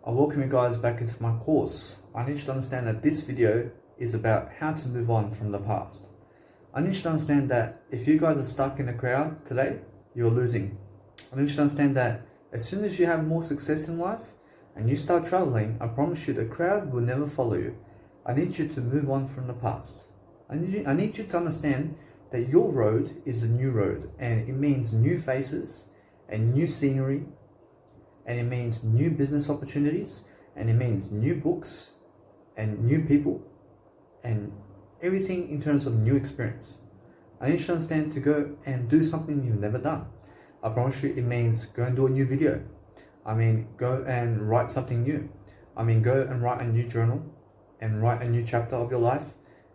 I welcome you guys back into my course. I need you to understand that this video is about how to move on from the past. I need you to understand that if you guys are stuck in a crowd today, you're losing. I need you to understand that as soon as you have more success in life and you start traveling, I promise you the crowd will never follow you. I need you to move on from the past. I need you to understand that your road is a new road, and it means new faces and new scenery, and it means new business opportunities, and it means new books and new people and everything in terms of new experience. I need you to understand to go and do something you've never done. I promise you it means go and do a new video. Go and write something new. Go and write a new journal and write a new chapter of your life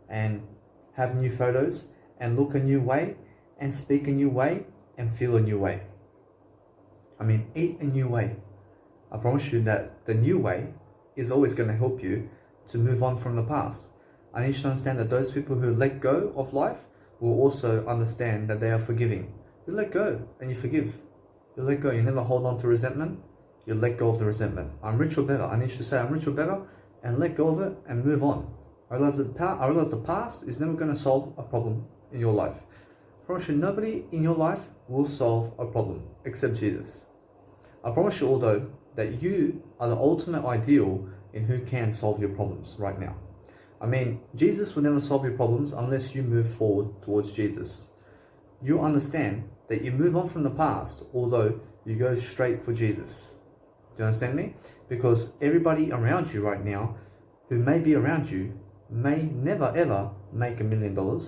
and have new photos and look a new way and speak a new way and feel a new way. Eat a new way. I promise you that the new way is always going to help you to move on from the past. I need you to understand that those people who let go of life will also understand that they are forgiving. You let go and you forgive. You let go. You never hold on to resentment. You let go of the resentment. I'm rich or better. I need you to say I'm rich or better and let go of it and move on. I realize the past is never going to solve a problem in your life. I promise you nobody in your life will solve a problem except Jesus. I promise you, although, that you are the ultimate ideal in who can solve your problems right now. Jesus will never solve your problems unless you move forward towards Jesus. You understand that you move on from the past, although you go straight for Jesus. Do you understand me? Because everybody around you right now, who may be around you, may never ever make $1 million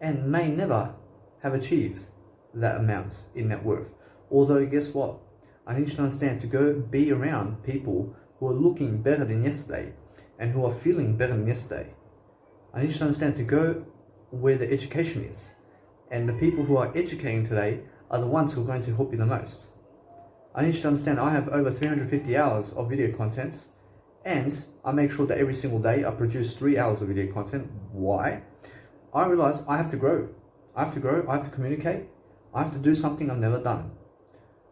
and may never have achieved that amount in net worth. Although, guess what? I need you to understand to go be around people who are looking better than yesterday and who are feeling better than yesterday. I need you to understand to go where the education is. And the people who are educating today are the ones who are going to help you the most. I need you to understand I have over 350 hours of video content, and I make sure that every single day I produce 3 hours of video content. Why? I realize I have to grow. I have to communicate. I have to do something I've never done.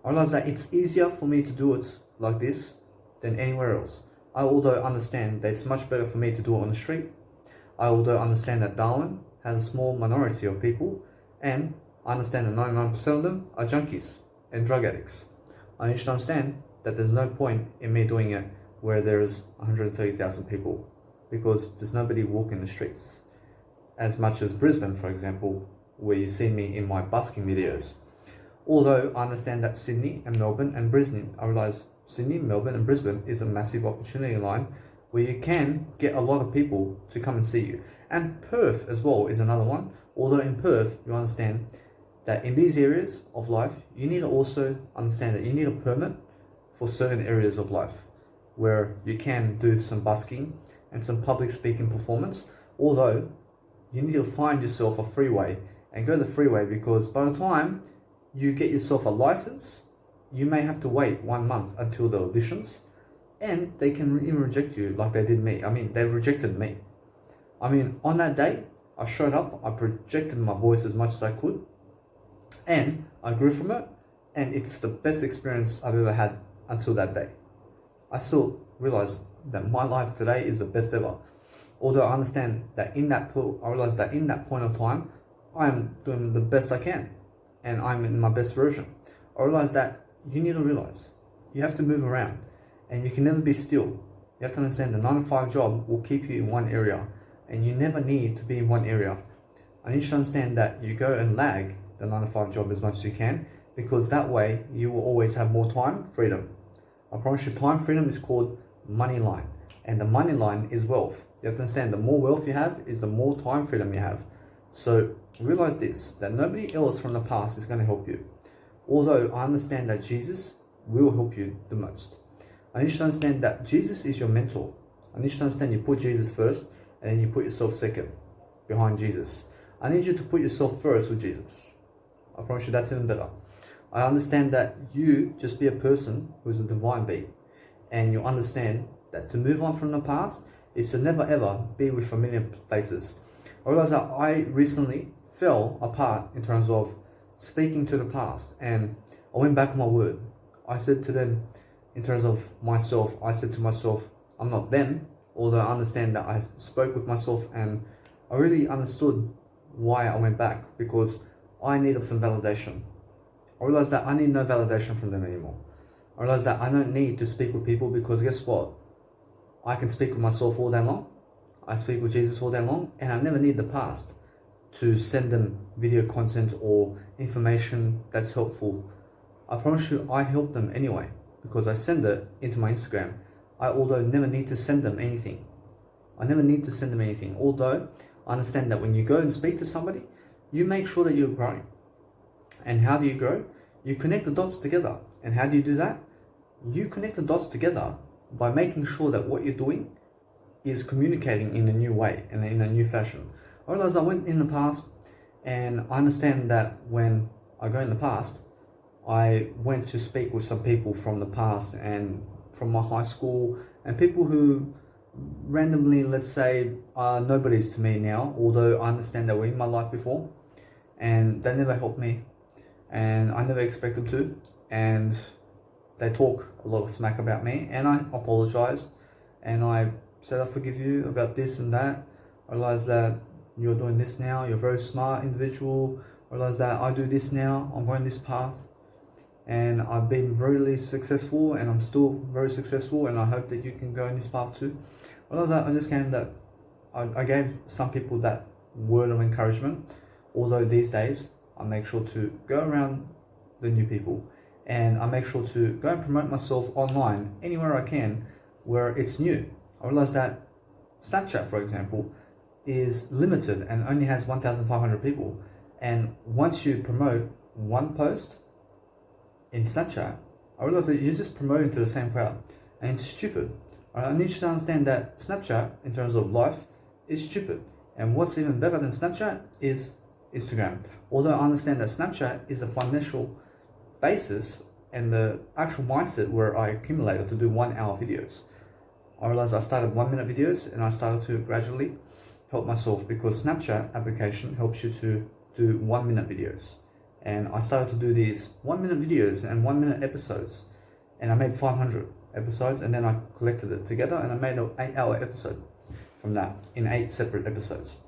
I realize that it's easier for me to do it like this than anywhere else. I also understand that it's much better for me to do it on the street. I also understand that Darwin has a small minority of people, and I understand that 99% of them are junkies and drug addicts. I need you to understand that there's no point in me doing it where there's 130,000 people, because there's nobody walking the streets. As much as Brisbane, for example, where you see me in my busking videos. Although I understand that Sydney and Melbourne and Brisbane, I realize Sydney, Melbourne and Brisbane is a massive opportunity line where you can get a lot of people to come and see you. And Perth as well is another one. Although in Perth, you understand that in these areas of life, you need to also understand that you need a permit for certain areas of life where you can do some busking and some public speaking performance. Although you need to find yourself a freeway and go the freeway, because by the time you get yourself a license, you may have to wait 1 month until the auditions, and they can even reject you like they did me. They rejected me. On that day, I showed up, I projected my voice as much as I could, and I grew from it, and it's the best experience I've ever had until that day. I still realize that my life today is the best ever. Although I understand that I realize that in that point of time, I'm doing the best I can, and I'm in my best version. I realize that you need to realize you have to move around, and you can never be still. You have to understand the 9-to-5 job will keep you in one area, and you never need to be in one area. I need you to understand that you go and lag the 9-to-5 job as much as you can, because that way you will always have more time freedom. I promise you, time freedom is called money line, and the money line is wealth. You have to understand the more wealth you have is the more time freedom you have. So realize this, that nobody else from the past is going to help you. Although I understand that Jesus will help you the most. I need you to understand that Jesus is your mentor. I need you to understand you put Jesus first, and then you put yourself second behind Jesus. I need you to put yourself first with Jesus. I promise you that's even better. I understand that you just be a person who's a divine being, and you understand that to move on from the past is to never ever be with familiar faces. I realized that I recently fell apart in terms of speaking to the past, and I went back on my word. I said to them in terms of myself, I said to myself, I'm not them, although I understand that I spoke with myself and I really understood why I went back, because I needed some validation. I realized that I need no validation from them anymore. I realized that I don't need to speak with people, because guess what? I can speak with myself all day long. I speak with Jesus all day long, and I never need the past to send them video content or information that's helpful. I promise you, I help them anyway, because I send it into my Instagram. I although never need to send them anything. I never need to send them anything. Although I understand that when you go and speak to somebody, you make sure that you're growing. And how do you grow? You connect the dots together. And how do you do that? You connect the dots together by making sure that what you're doing is communicating in a new way and in a new fashion. I realized I went in the past, and I understand that when I go in the past, I went to speak with some people from the past and from my high school, and people who randomly, let's say, are nobodies to me now, although I understand they were in my life before, and they never helped me, and I never expect them to, and they talk a lot of smack about me, and I apologized, and I said I forgive you about this and that. I realized that you're doing this now, you're a very smart individual. I realized that I do this now, I'm going this path, and I've been really successful, and I'm still very successful, and I hope that you can go in this path too. I realized that I just came that I gave some people that word of encouragement, although these days I make sure to go around the new people, and I make sure to go and promote myself online anywhere I can where it's new. I realized that Snapchat, for example, is limited and only has 1,500 people, and once you promote one post in Snapchat, I realized that you're just promoting to the same crowd, and it's stupid. I need you to understand that Snapchat, in terms of life, is stupid, and what's even better than Snapchat is Instagram. Although I understand that Snapchat is the financial basis and the actual mindset where I accumulated to do 1 hour videos. I realized I started 1 minute videos, and I started to gradually help myself, because Snapchat application helps you to do 1 minute videos. And I started to do these 1 minute videos and 1 minute episodes, and I made 500 episodes, and then I collected it together, and I made an 8 hour episode from that in 8 separate episodes.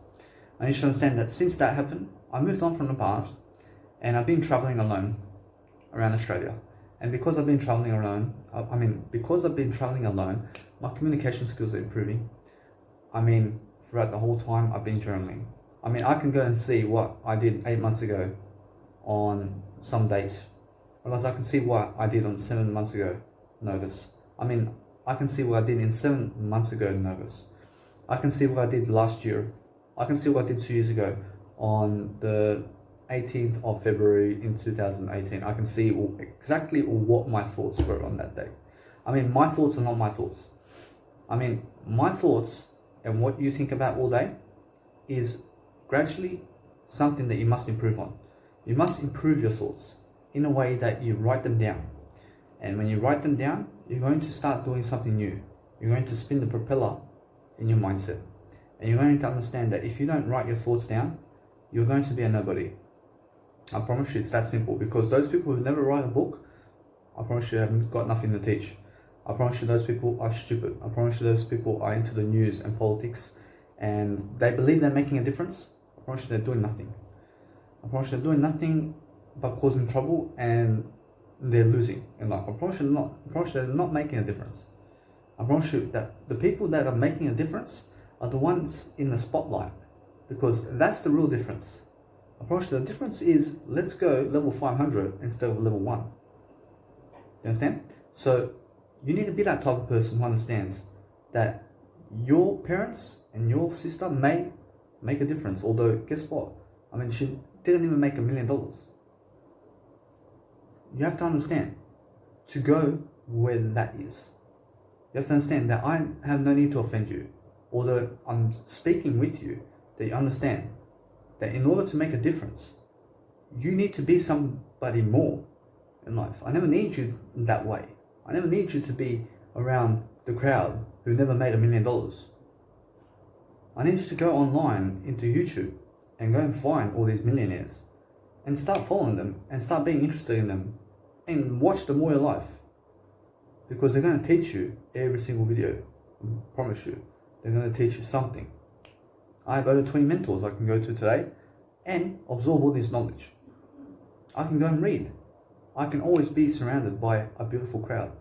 And you should understand that since that happened, I moved on from the past, and I've been traveling alone around Australia. And because I've been traveling alone, my communication skills are improving. Throughout the whole time I've been journaling. I can go and see what I did 8 months ago on some dates. Whereas I can see what I did on 7 months ago in August. I can see what I did in 7 months ago in August. I can see what I did last year. I can see what I did 2 years ago on the 18th of February in 2018. I can see exactly what my thoughts were on that day. My thoughts are not my thoughts. My thoughts and what you think about all day is gradually something that you must improve on. You must improve your thoughts in a way that you write them down. And when you write them down, you're going to start doing something new. You're going to spin the propeller in your mindset. And you're going to understand that if you don't write your thoughts down, you're going to be a nobody. I promise you it's that simple, because those people who never write a book, I promise you haven't got nothing to teach. I promise you those people are stupid. I promise you those people are into the news and politics, and they believe they're making a difference. I promise you they're doing nothing. I promise you they're doing nothing but causing trouble, and they're losing in life. I promise you they're not making a difference. I promise you that the people that are making a difference are the ones in the spotlight, because that's the real difference. I promise you the difference is, let's go level 500 instead of level 1. You understand? So you need to be that type of person who understands that your parents and your sister may make a difference. Although, guess what? She didn't even make $1 million. You have to understand to go where that is. You have to understand that I have no need to offend you. Although I'm speaking with you, that you understand that in order to make a difference, you need to be somebody more in life. I never need you that way. I never need you to be around the crowd who never made $1 million. I need you to go online into YouTube and go and find all these millionaires and start following them and start being interested in them and watch them all your life. because they're going to teach you every single video. I promise you, they're going to teach you something. I have over 20 mentors I can go to today and absorb all this knowledge. I can go and read. I can always be surrounded by a beautiful crowd.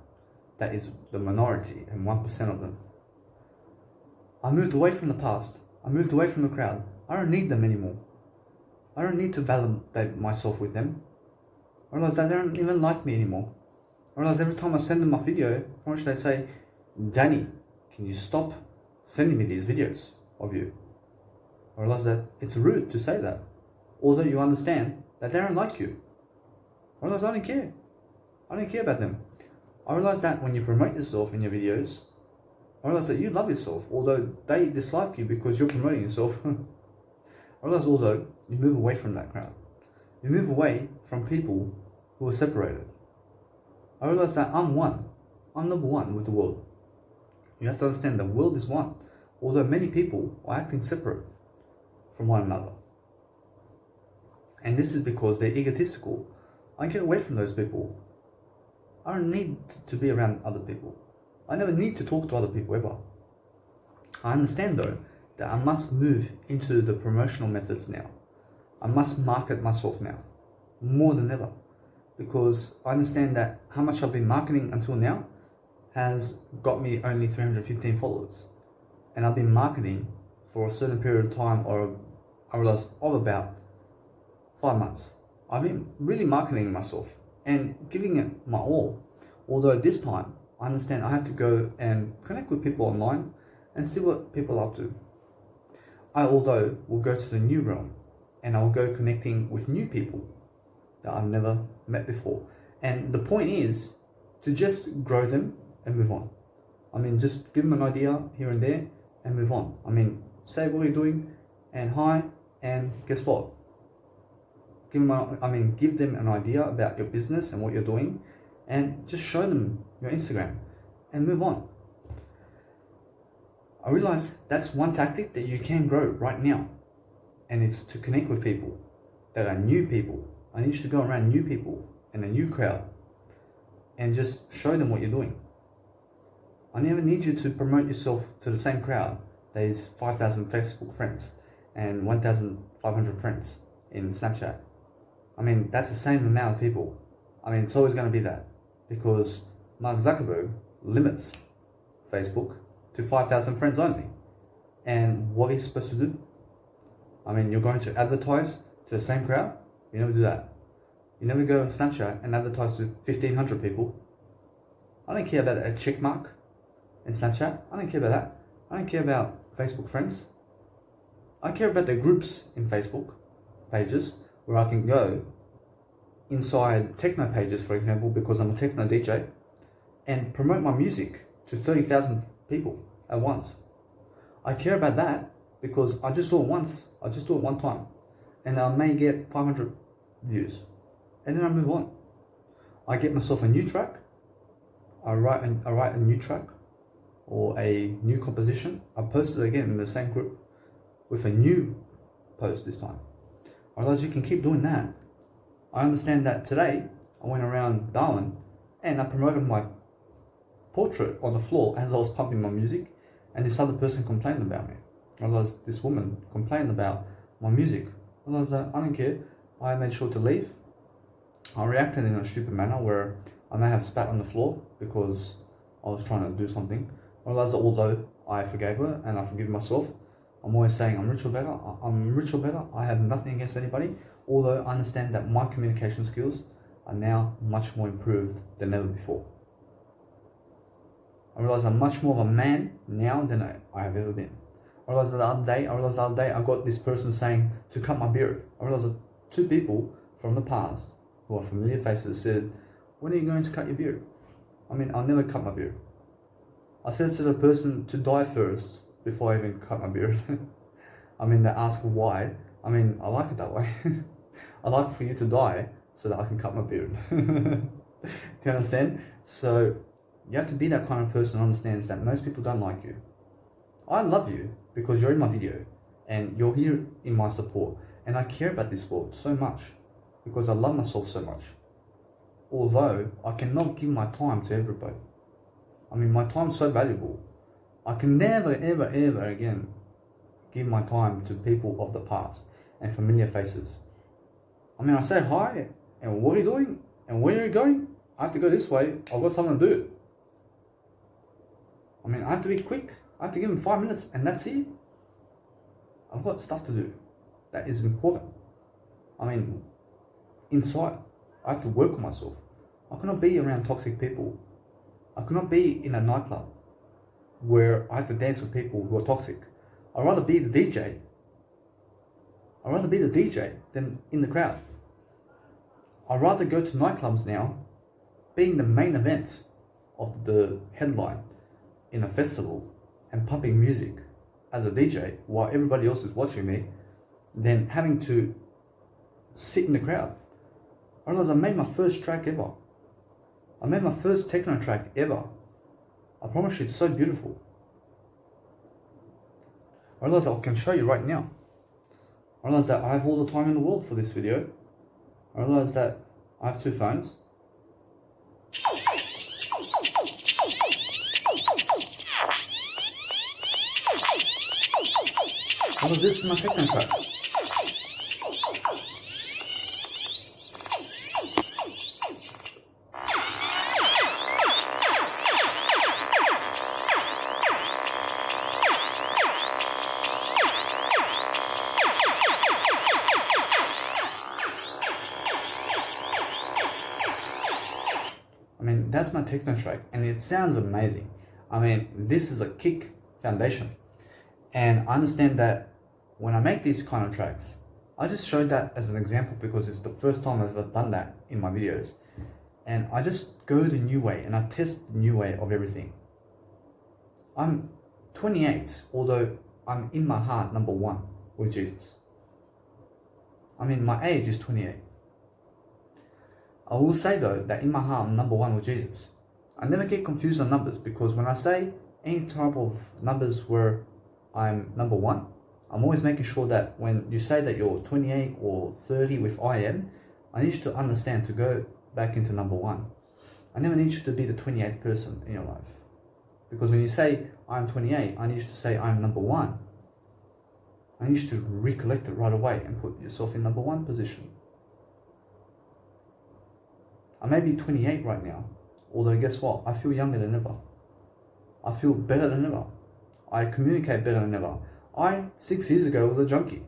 That is the minority and 1% of them. I moved away from the past. I moved away from the crowd. I don't need them anymore. I don't need to validate myself with them. I realize that they don't even like me anymore. I realize every time I send them a video, they say, Danny, can you stop sending me these videos of you? I realize that it's rude to say that, although you understand that they don't like you. I realize I don't care. I don't care about them. I realize that when you promote yourself in your videos, I realize that you love yourself, although they dislike you because you're promoting yourself. I realize although you move away from that crowd, you move away from people who are separated. I realize that I'm one. I'm number one with the world. You have to understand the world is one, although many people are acting separate from one another. And this is because they're egotistical. I get away from those people. I don't need to be around other people. I never need to talk to other people ever. I understand though that I must move into the promotional methods now. I must market myself now, more than ever. Because I understand that how much I've been marketing until now has got me only 315 followers. And I've been marketing for a certain period of time, or I realize of about 5 months. I've been really marketing myself and giving it my all. Although this time, I understand I have to go and connect with people online and see what people are up to. Although will go to the new realm and I'll go connecting with new people that I've never met before. And the point is to just grow them and move on. I mean, just give them an idea here and there and move on. I mean, say what you're doing and hi, and guess what? Give them an idea about your business and what you're doing, and just show them your Instagram and move on. I realize that's one tactic that you can grow right now, and it's to connect with people that are new people. I need you to go around new people and a new crowd and just show them what you're doing. I never need you to promote yourself to the same crowd that is 5,000 Facebook friends and 1,500 friends in Snapchat. I mean, that's the same amount of people. I mean, it's always going to be that, because Mark Zuckerberg limits Facebook to 5,000 friends only. And what are you supposed to do? I mean, you're going to advertise to the same crowd? You never do that. You never go on Snapchat and advertise to 1,500 people. I don't care about a check mark in Snapchat. I don't care about that. I don't care about Facebook friends. I care about the groups in Facebook pages where I can go inside techno pages, for example, because I'm a techno DJ, and promote my music to 30,000 people at once. I care about that because I just do it once. I just do it one time, and I may get 500 views, and then I move on. I get myself a new track. I write a new track or a new composition. I post it again in the same group with a new post this time. Otherwise, you can keep doing that. I understand that today I went around Darwin and I promoted my portrait on the floor as I was pumping my music, and this other person complained about me. I realized this woman complained about my music. I realized that I don't care. I made sure to leave. I reacted in a stupid manner where I may have spat on the floor because I was trying to do something. I realized that although I forgave her and I forgive myself, I'm always saying I'm rich or better. I'm rich or better. I have nothing against anybody. Although I understand that my communication skills are now much more improved than ever before. I realize I'm much more of a man now than I have ever been. I realized the other day I got this person saying to cut my beard. I realized that 2 people from the past who are familiar faces said, "When are you going to cut your beard?" I mean, I'll never cut my beard. I said to the person to die first before I even cut my beard. I mean, they ask why. I mean, I like it that way. I like for you to die so that I can cut my beard. Do you understand? So you have to be that kind of person who understands that most people don't like you. I love you because you're in my video and you're here in my support, and I care about this world so much because I love myself so much. Although I cannot give my time to everybody. I mean, my time's so valuable. I can never, ever, ever again give my time to people of the past and familiar faces. I mean, I say hi, and what are you doing? And where are you going? I have to go this way. I've got something to do. I mean, I have to be quick. I have to give them 5 minutes, and that's it. I've got stuff to do that is important. I mean, inside, I have to work on myself. I cannot be around toxic people. I cannot be in a nightclub where I have to dance with people who are toxic. I'd rather be the DJ. I'd rather be the DJ than in the crowd. I'd rather go to nightclubs now, being the main event of the headline in a festival and pumping music as a DJ while everybody else is watching me, than having to sit in the crowd. I realized I made my first track ever. I made my first techno track ever. I promise you, it's so beautiful. I realized I can show you right now. I realized that I have all the time in the world for this video. I realized that I have 2 phones. This is my techno track. I mean, that's my techno track, and it sounds amazing. I mean, this is a kick foundation, and I understand that when I make these kind of tracks, I just showed that as an example because it's the first time I've ever done that in my videos, and I just go the new way and I test the new way of everything. I'm 28, although I'm in my heart number 1 with Jesus. I mean, my age is 28. I will say though that in my heart I'm number 1 with Jesus. I never get confused on numbers, because when I say any type of numbers where I'm number 1, I'm always making sure that when you say that you're 28 or 30 with I need you to understand to go back into number 1. I never need you to be the 28th person in your life. Because when you say I'm 28, I need you to say I'm number 1. I need you to recollect it right away and put yourself in number 1 position. I may be 28 right now, although guess what? I feel younger than ever. I feel better than ever. I communicate better than ever. 6 years ago, was a junkie.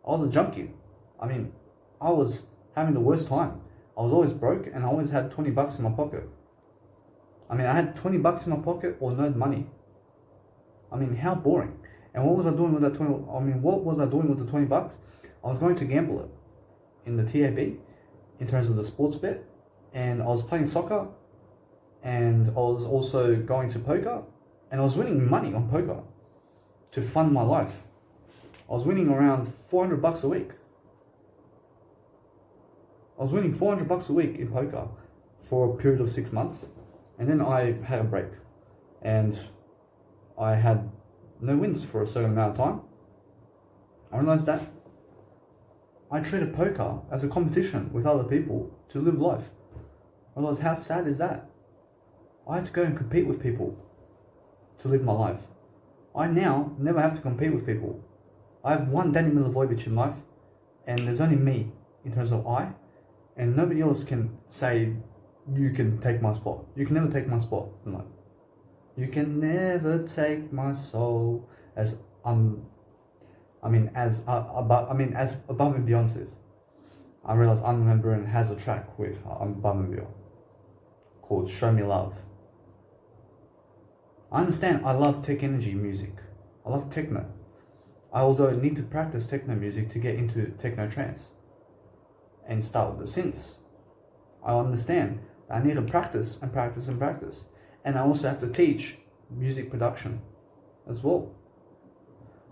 I was a junkie. I mean, I was having the worst time. I was always broke, and I always had 20 bucks in my pocket. I mean, I had 20 bucks in my pocket or no money. I mean, how boring. And what was I doing with that 20? I mean, what was I doing with the 20 bucks? I was going to gamble it in the TAB in terms of the sports bet, and I was playing soccer, and I was also going to poker, and I was winning money on poker to fund my life. I was winning around 400 bucks a week. I was winning 400 bucks a week in poker for a period of 6 months, and then I had a break, and I had no wins for a certain amount of time. I realized that I treated poker as a competition with other people to live life. I realized, how sad is that? I had to go and compete with people to live my life. I now never have to compete with people. I have one Danny Milivojevic in life, and there's only me in terms of and nobody else can say, you can take my spot. You can never take my spot in life. You can never take my soul, as above and beyond says. I realize Armin van Buuren has a track with Above and Beyond called Show Me Love. I understand I love tech energy music. I love techno. I although need to practice techno music to get into techno trance and start with the synths. I understand I need to practice and practice and practice. And I also have to teach music production as well.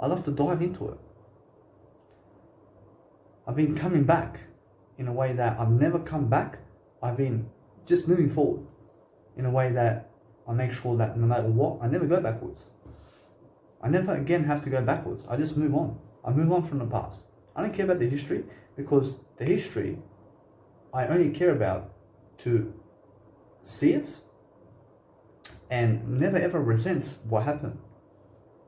I love to dive into it. I've been coming back in a way that I've never come back. I've been just moving forward in a way that I make sure that no matter what, I never go backwards. I never again have to go backwards. I just move on. I move on from the past. I don't care about the history, because the history I only care about to see it and never ever resent what happened.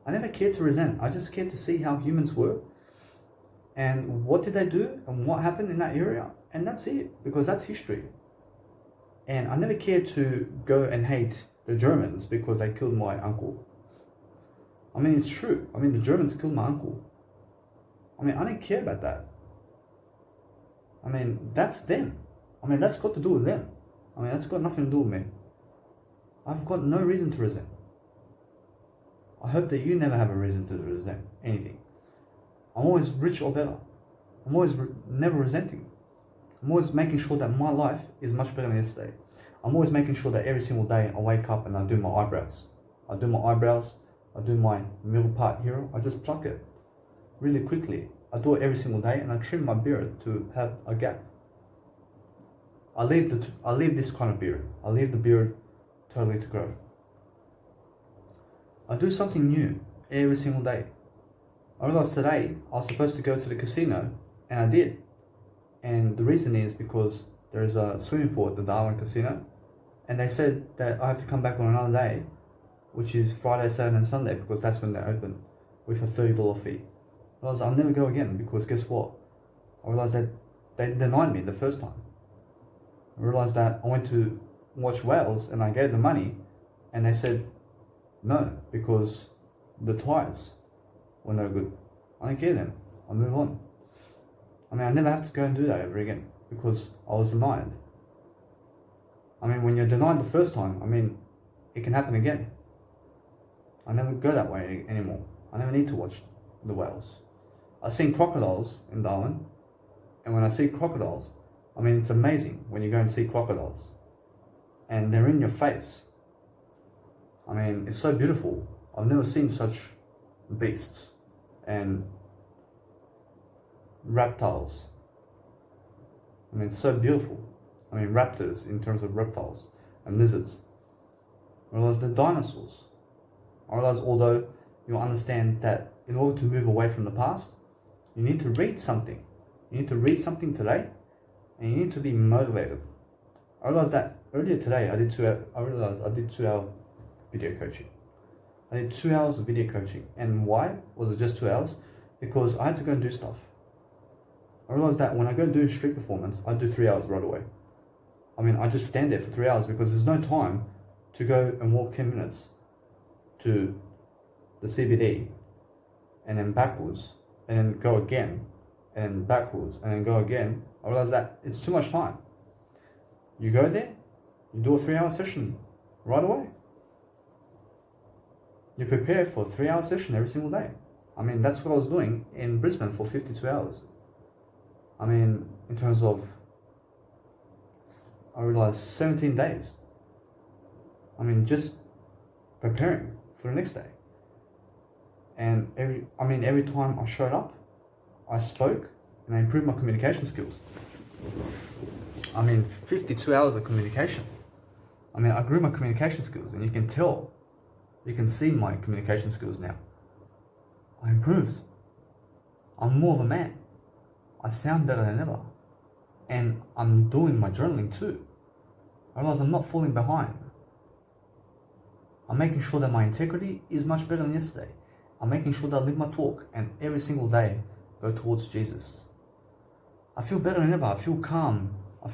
I never cared to resent. I just cared to see how humans were and what did they do and what happened in that area, and that's it, because that's history. And I never cared to go and hate the Germans because they killed my uncle. I mean, it's true. I mean, the Germans killed my uncle. I mean, I don't care about that. I mean, that's them. I mean, that's got to do with them. I mean, that's got nothing to do with me. I've got no reason to resent. I hope that you never have a reason to resent anything. I'm always rich or better. I'm always never resenting. I'm always making sure that my life is much better than yesterday. I'm always making sure that every single day I wake up and I do my eyebrows. I do my middle part here. I just pluck it really quickly. I do it every single day, and I trim my beard to have a gap. I leave this kind of beard. I leave the beard totally to grow. I do something new every single day. I realized today I was supposed to go to the casino, and I did. And the reason is because there is a swimming pool at the Darwin Casino, and they said that I have to come back on another day, which is Friday, Saturday and Sunday, because that's when they're open, with a $30 fee. I realized I'll never go again, because guess what? I realized that they denied me the first time. I realized that I went to watch whales and I gave them money, and they said no, because the tires were no good. I don't care then. I move on. I mean, I never have to go and do that ever again, because I was denied. I mean, when you're denied the first time, I mean, it can happen again. I never go that way anymore. I never need to watch the whales. I've seen crocodiles in Darwin, and when I see crocodiles, I mean, it's amazing when you go and see crocodiles, and they're in your face. I mean, it's so beautiful. I've never seen such beasts and reptiles. I mean, it's so beautiful. I mean, raptors in terms of reptiles and lizards. I realize the dinosaurs. I realize, although you'll understand that in order to move away from the past, you need to read something. You need to read something today, and you need to be motivated. I realized that earlier today I did 2 hour video coaching. I did 2 hours of video coaching. And why was it just 2 hours? Because I had to go and do stuff. I realized that when I go and do a street performance, I do 3 hours right away. I mean, I just stand there for 3 hours because there's no time to go and walk 10 minutes to the CBD and then backwards and then go again and backwards and then go again. I realized that it's too much time. You go there, you do a 3 hour session right away. You prepare for a 3 hour session every single day. I mean, that's what I was doing in Brisbane for 52 hours. I mean, in terms of, I realized 17 days. I mean, just preparing for the next day. And every time I showed up, I spoke and I improved my communication skills. I mean, 52 hours of communication. I mean, I grew my communication skills, and you can tell, you can see my communication skills now. I improved. I'm more of a man. I sound better than ever. And I'm doing my journaling too. I realize I'm not falling behind. I'm making sure that my integrity is much better than yesterday. I'm making sure that I live my talk and every single day go towards Jesus. I feel better than ever. I feel calm. I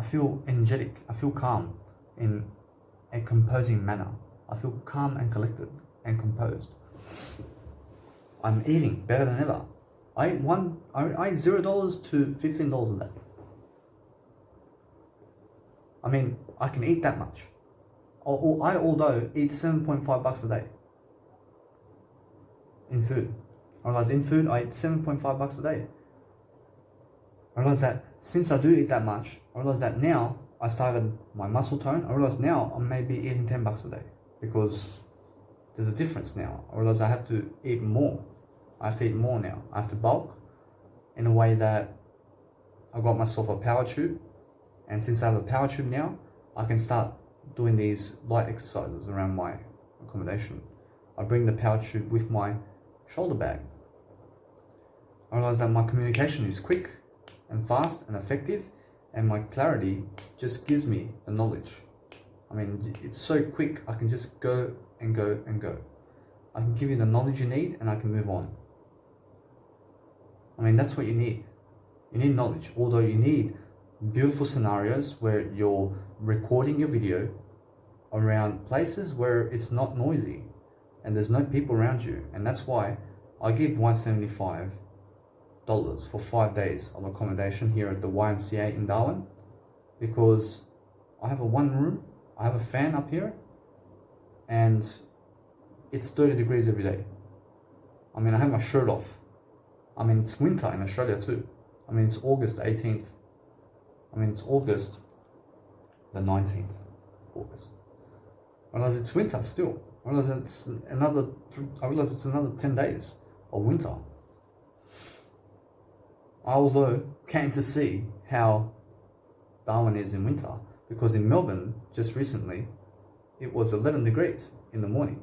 feel energetic. I feel calm in a composing manner. I feel calm and collected and composed. I'm eating better than ever. I ate $0 to $15 a day. I mean, I can eat that much. I although eat $7.5 a day in food. I realize in food I eat $7.5 a day. I realize that since I do eat that much, I realize that now I started my muscle tone. I realize now I may be eating $10 a day because there's a difference now. I realize I have to eat more. I have to eat more now. I have to bulk in a way that I got myself a power tube. And since I have a power tube now, I can start doing these light exercises around my accommodation. I bring the power tube with my shoulder bag. I realize that my communication is quick and fast and effective, and my clarity just gives me the knowledge. I mean, it's so quick. I can just go and go and go. I can give you the knowledge you need and I can move on. I mean, that's what you need. You need knowledge, although you need beautiful scenarios where you're recording your video around places where it's not noisy and there's no people around you. And that's why I give $175 for 5 days of accommodation here at the YMCA in Darwin, because I have a one room, I have a fan up here, and it's 30 degrees every day. I mean, I have my shirt off. I mean, it's winter in Australia too. I mean, it's August 18th. I mean, it's August the 19th of August. I realize it's winter still. I realize it's another 10 days of winter. I although came to see how Darwin is in winter, because in Melbourne just recently it was 11 degrees in the morning,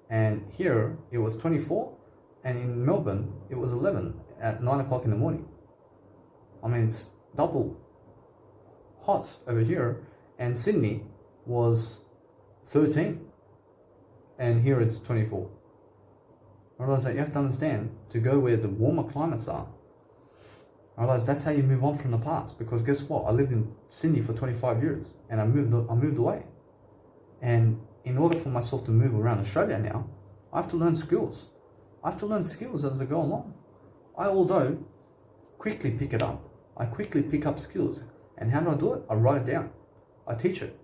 and here it was 24, and in Melbourne it was 11 at 9 o'clock in the morning. I mean, it's double hot over here, and Sydney was 13 and here it's 24. I realize that you have to understand, to go where the warmer climates are, I realize that's how you move on from the past. Because guess what? I lived in Sydney for 25 years and I moved away. And in order for myself to move around Australia now, I have to learn skills. I have to learn skills as I go along. I, although, quickly pick it up. I quickly pick up skills. And how do I do it? I write it down. I teach it.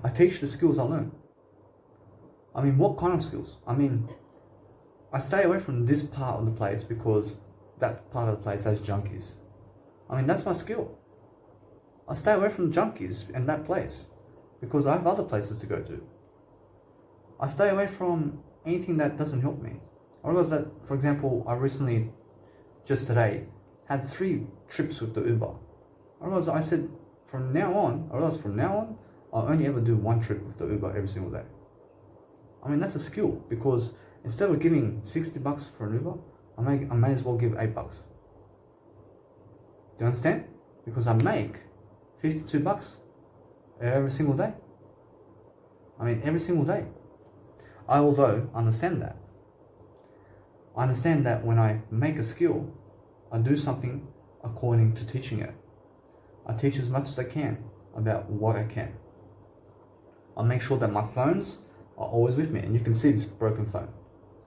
I teach the skills I learn. I mean, what kind of skills? I mean, I stay away from this part of the place because that part of the place has junkies. I mean, that's my skill. I stay away from junkies and that place because I have other places to go to. I stay away from anything that doesn't help me. I realized that, for example, I recently, just today, had 3 trips with the Uber. I said, from now on, I'll only ever do 1 trip with the Uber every single day. I mean, that's a skill, because instead of giving $60 for an Uber, I may as well give $8. Do you understand? Because I make $52 every single day. I mean, every single day. I although understand that. I understand that when I make a skill, I do something according to teaching it. I teach as much as I can about what I can. I make sure that my phones are always with me, and you can see this broken phone.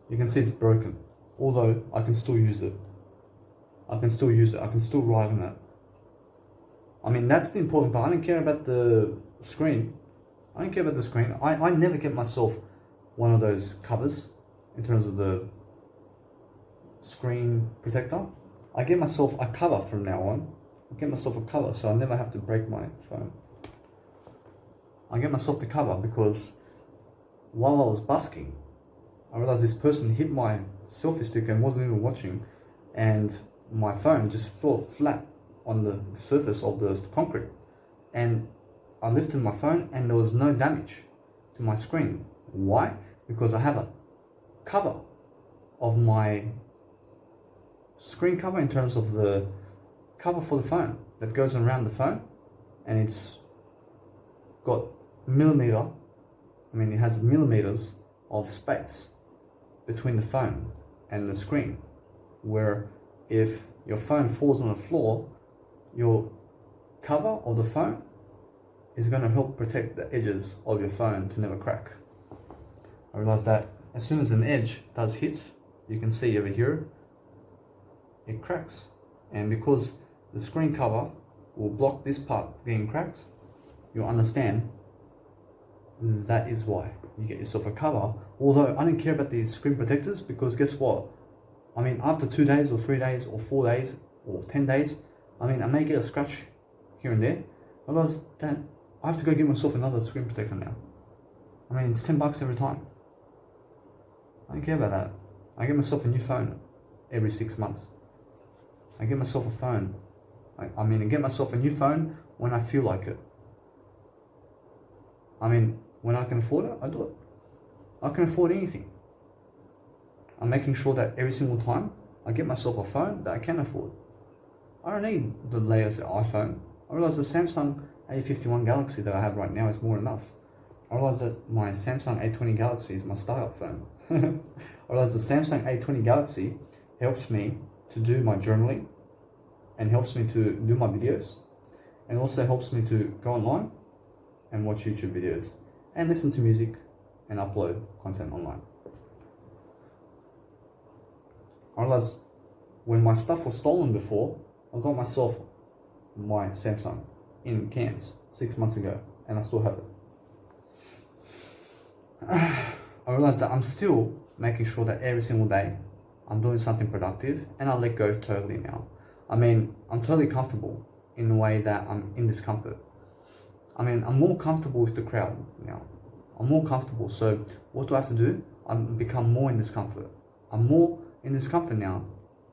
You can see it's broken, although I can still use it. I can still write on it. I mean, that's the important part. I don't care about the screen. I never get myself one of those covers in terms of the screen protector. I get myself a cover from now on. I get myself a cover so I never have to break my phone. I get myself the cover because while I was busking, I realized this person hit my selfie stick and wasn't even watching, and my phone just fell flat on the surface of the concrete. And I lifted my phone and there was no damage to my screen. Why? Because I have a cover of my screen cover, in terms of the cover for the phone that goes around the phone, and it's got it has millimeters of space between the phone and the screen, where if your phone falls on the floor, your cover of the phone is going to help protect the edges of your phone to never crack. I realized that as soon as an edge does hit, you can see over here, it cracks. And because the screen cover will block this part from getting cracked, you'll understand that is why you get yourself a cover. Although I don't care about these screen protectors, because guess what? I mean, after 2 days or 3 days or 4 days or 10 days, I mean, I may get a scratch here and there. Otherwise, then I have to go get myself another screen protector now. I mean, it's $10 every time. I don't care about that. I get myself a new phone every 6 months. I get myself a phone. I get myself a new phone when I feel like it. I mean, when I can afford it, I do it. I can afford anything. I'm making sure that every single time I get myself a phone that I can afford. I don't need the latest iPhone. I realize the Samsung A51 Galaxy that I have right now is more than enough. I realized that my Samsung A20 Galaxy is my startup phone. I realized the Samsung A20 Galaxy helps me to do my journaling and helps me to do my videos, and also helps me to go online and watch YouTube videos and listen to music and upload content online. I realized when my stuff was stolen before, I got myself my Samsung in Cairns 6 months ago, and I still have it. I realized that I'm still making sure that every single day I'm doing something productive, and I let go totally now. I mean, I'm totally comfortable in the way that I'm in discomfort. I mean, I'm more comfortable with the crowd now. I'm more comfortable, so what do I have to do? I become more in discomfort. I'm more in discomfort now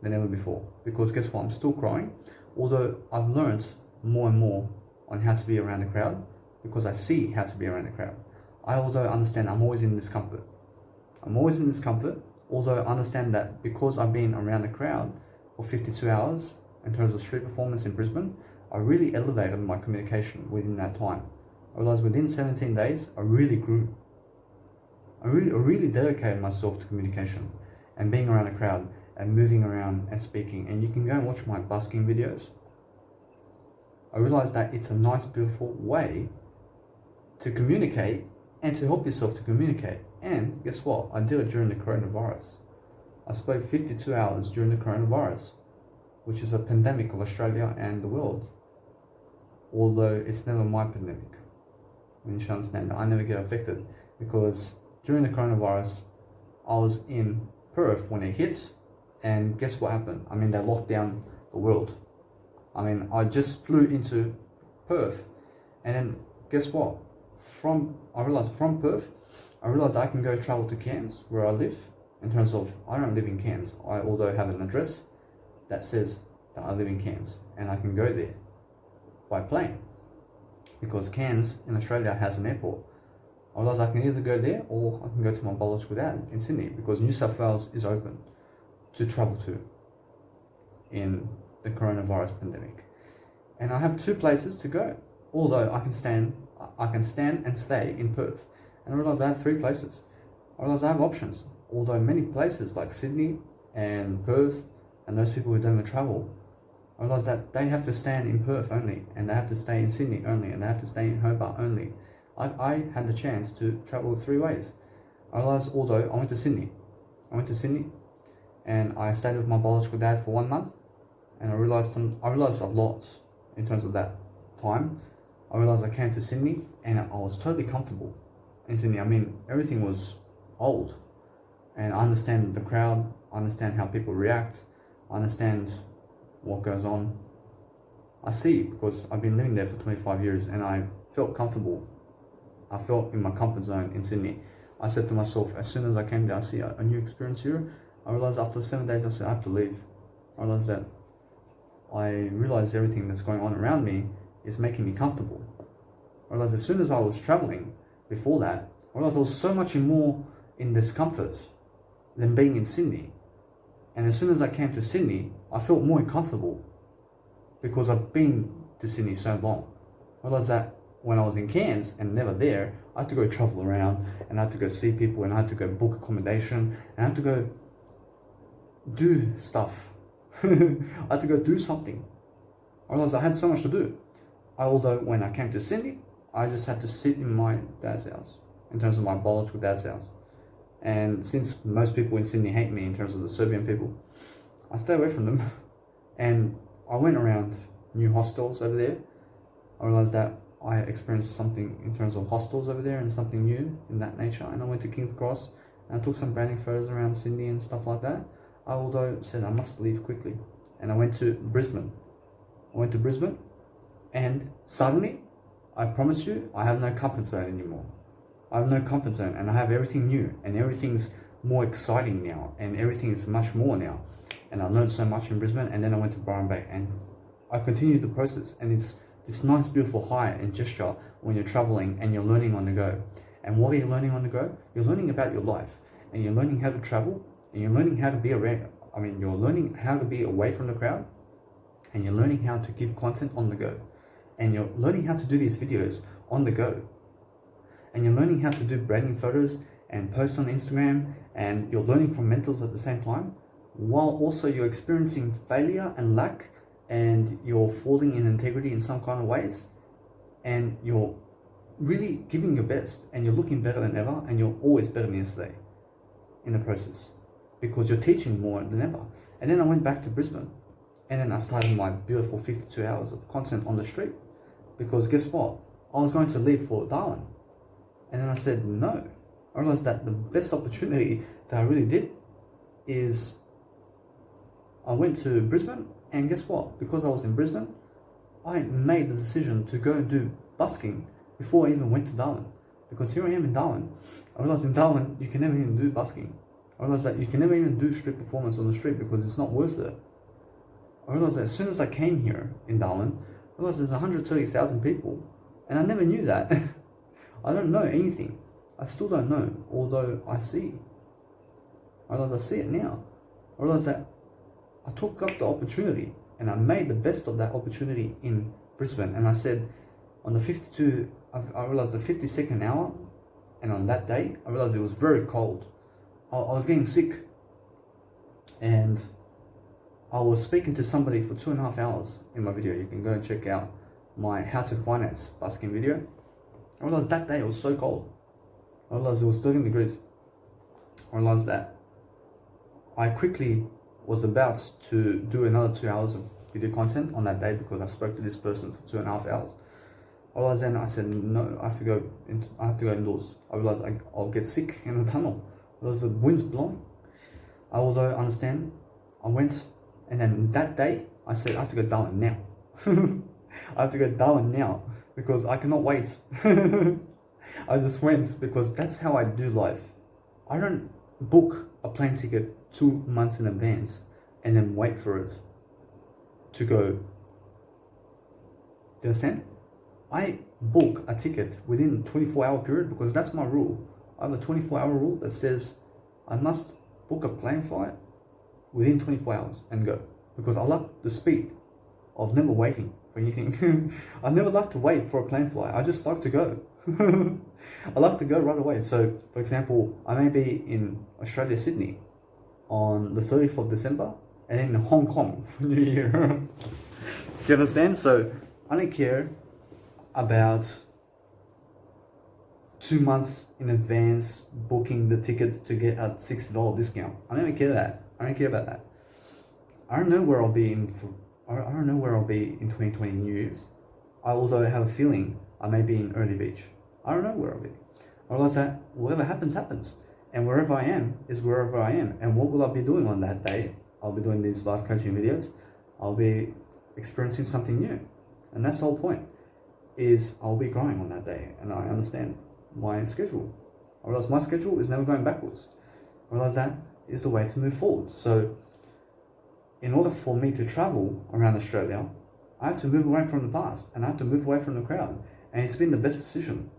than ever before, because guess what? I'm still growing, although I've learned more and more on how to be around the crowd, because I see how to be around the crowd. I although understand I'm always in discomfort. I'm always in discomfort, although I understand that because I've been around the crowd for 52 hours in terms of street performance in Brisbane, I really elevated my communication within that time. I realized within 17 days, I really grew. I really dedicated myself to communication and being around a crowd and moving around and speaking. And you can go and watch my busking videos. I realized that it's a nice, beautiful way to communicate and to help yourself to communicate. And guess what? I did it during the coronavirus. I spoke 52 hours during the coronavirus, which is a pandemic of Australia and the world. Although it's never my pandemic. You should understand that I never get affected, because during the coronavirus, I was in Perth when it hit, and guess what happened? I mean, they locked down the world. I mean, I just flew into Perth, and then guess what? I realized from Perth, I realized I can go travel to Cairns, where I live. In terms of, I don't live in Cairns. I although have an address that says that I live in Cairns, and I can go there by plane, because Cairns in Australia has an airport. I realized I can either go there or I can go to my biological dad in Sydney, because New South Wales is open to travel to in the coronavirus pandemic. And I have two places to go, although I can stand and stay in Perth. And I realized I have three places. I realized I have options, although many places like Sydney and Perth and those people who don't even travel, I realized that they have to stand in Perth only, and they have to stay in Sydney only, and they have to stay in Hobart only. I had the chance to travel three ways. I realized, although I went to Sydney, and I stayed with my biological dad for 1 month, and I realized a lot in terms of that time. I realized I came to Sydney and I was totally comfortable in Sydney. I mean, everything was old, and I understand the crowd, I understand how people react, I understand what goes on. I see, because I've been living there for 25 years, and I felt comfortable. I felt in my comfort zone in Sydney. I said to myself, as soon as I came there, I see a new experience here. I realized after 7 days, I said, I have to leave. I realized everything that's going on around me is making me comfortable. I realized as soon as I was traveling before that, I realized I was so much more in discomfort than being in Sydney. And as soon as I came to Sydney, I felt more uncomfortable, because I've been to Sydney so long. I realized that when I was in Cairns and never there, I had to go travel around, and I had to go see people, and I had to go book accommodation, and I had to go do stuff. I had to go do something. I realized I had so much to do. Although when I came to Sydney, I just had to sit in my dad's house, in terms of my biological dad's house. And since most people in Sydney hate me in terms of the Serbian people, I stay away from them. And I went around new hostels over there. I realized that I experienced something in terms of hostels over there and something new in that nature. And I went to King's Cross and I took some branding photos around Sydney and stuff like that. I although said I must leave quickly. And I went to Brisbane. And suddenly, I promise you, I have no comfort zone anymore. I have no comfort zone, and I have everything new, and everything's more exciting now, and everything is much more now. And I learned so much in Brisbane, and then I went to Byron Bay, and I continued the process. And it's this nice, beautiful high and gesture when you're traveling and you're learning on the go. And what are you learning on the go? You're learning about your life, and you're learning how to travel, and you're learning how to be around. You're learning how to be away from the crowd, and you're learning how to give content on the go. and you're learning how to do these videos on the go, and you're learning how to do branding photos and post on Instagram, and you're learning from mentors at the same time, while also you're experiencing failure and lack, and you're falling in integrity in some kind of ways, and you're really giving your best, and you're looking better than ever, and you're always better than yesterday in the process, because you're teaching more than ever. And then I went back to Brisbane, and then I started my beautiful 52 hours of content on the street, because guess what? I was going to leave for Darwin. And then I said no. I realized that the best opportunity that I really did is I went to Brisbane, and guess what? Because I was in Brisbane, I made the decision to go and do busking before I even went to Darwin. Because here I am in Darwin. I realized in Darwin you can never even do busking. I realized that you can never even do street performance on the street because it's not worth it. I realized that as soon as I came here in Darwin, I realized there's 130,000 people, and I never knew that. I don't know anything. I still don't know, although I see. I realize I see it now. I realize that I took up the opportunity, and I made the best of that opportunity in Brisbane. And I said, on the 52, I realized the 52nd hour, and on that day, I realized it was very cold. I was getting sick, and I was speaking to somebody for 2.5 hours in my video. You can go and check out my how to finance busking video. I realized that day it was so cold. I realized it was 13 degrees. I realized that I quickly was about to do another 2 hours of video content on that day because I spoke to this person for 2.5 hours. I realized then I said no, I have to go indoors. I realized I'll get sick in the tunnel because the wind's blowing. Although I understand, I went, and then that day I said I have to go Darwin now. I have to go Darwin now because I cannot wait. I just went because that's how I do life. I don't book a plane ticket 2 months in advance and then wait for it to go. Do you understand? I book a ticket within a 24-hour period because that's my rule. I have a 24-hour rule that says I must book a plane flight within 24 hours and go, because I like the speed of never waiting for anything. I never like to wait for a plane flight. I just like to go. I like to go right away. So, for example, I may be in Australia, Sydney on the 30th of December and in Hong Kong for New Year. Do you understand? So, I don't care about 2 months in advance booking the ticket to get a $60 discount. I don't care that. I don't care about that. I don't know where I'll be I don't know where I'll be in 2020 New Year's. I also have a feeling I may be in Early Beach. I don't know where I'll be. I realize that whatever happens, happens. And wherever I am is wherever I am. And what will I be doing on that day? I'll be doing these life coaching videos. I'll be experiencing something new. And that's the whole point, is I'll be growing on that day. And I understand my schedule. I realize my schedule is never going backwards. I realize that is the way to move forward. So in order for me to travel around Australia, I have to move away from the past and I have to move away from the crowd. And it's been the best decision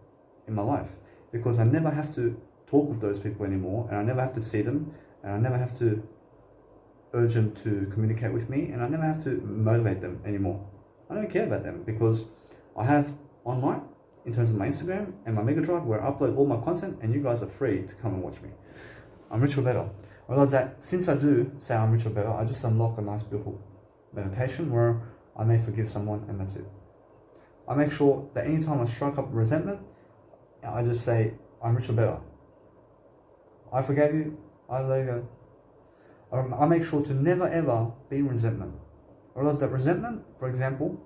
in my life because I never have to talk with those people anymore, and I never have to see them, and I never have to urge them to communicate with me, and I never have to motivate them anymore. I don't care about them because I have online, in terms of my Instagram and my Mega Drive, where I upload all my content and you guys are free to come and watch me. I'm Rich or Better. I realize that since I do say I'm rich or better, I just unlock a nice beautiful meditation where I may forgive someone and that's it. I make sure that anytime I strike up resentment, I just say, I'm rich or better. I forgave you, I let you go. I make sure to never ever be in resentment. I realize that resentment, for example,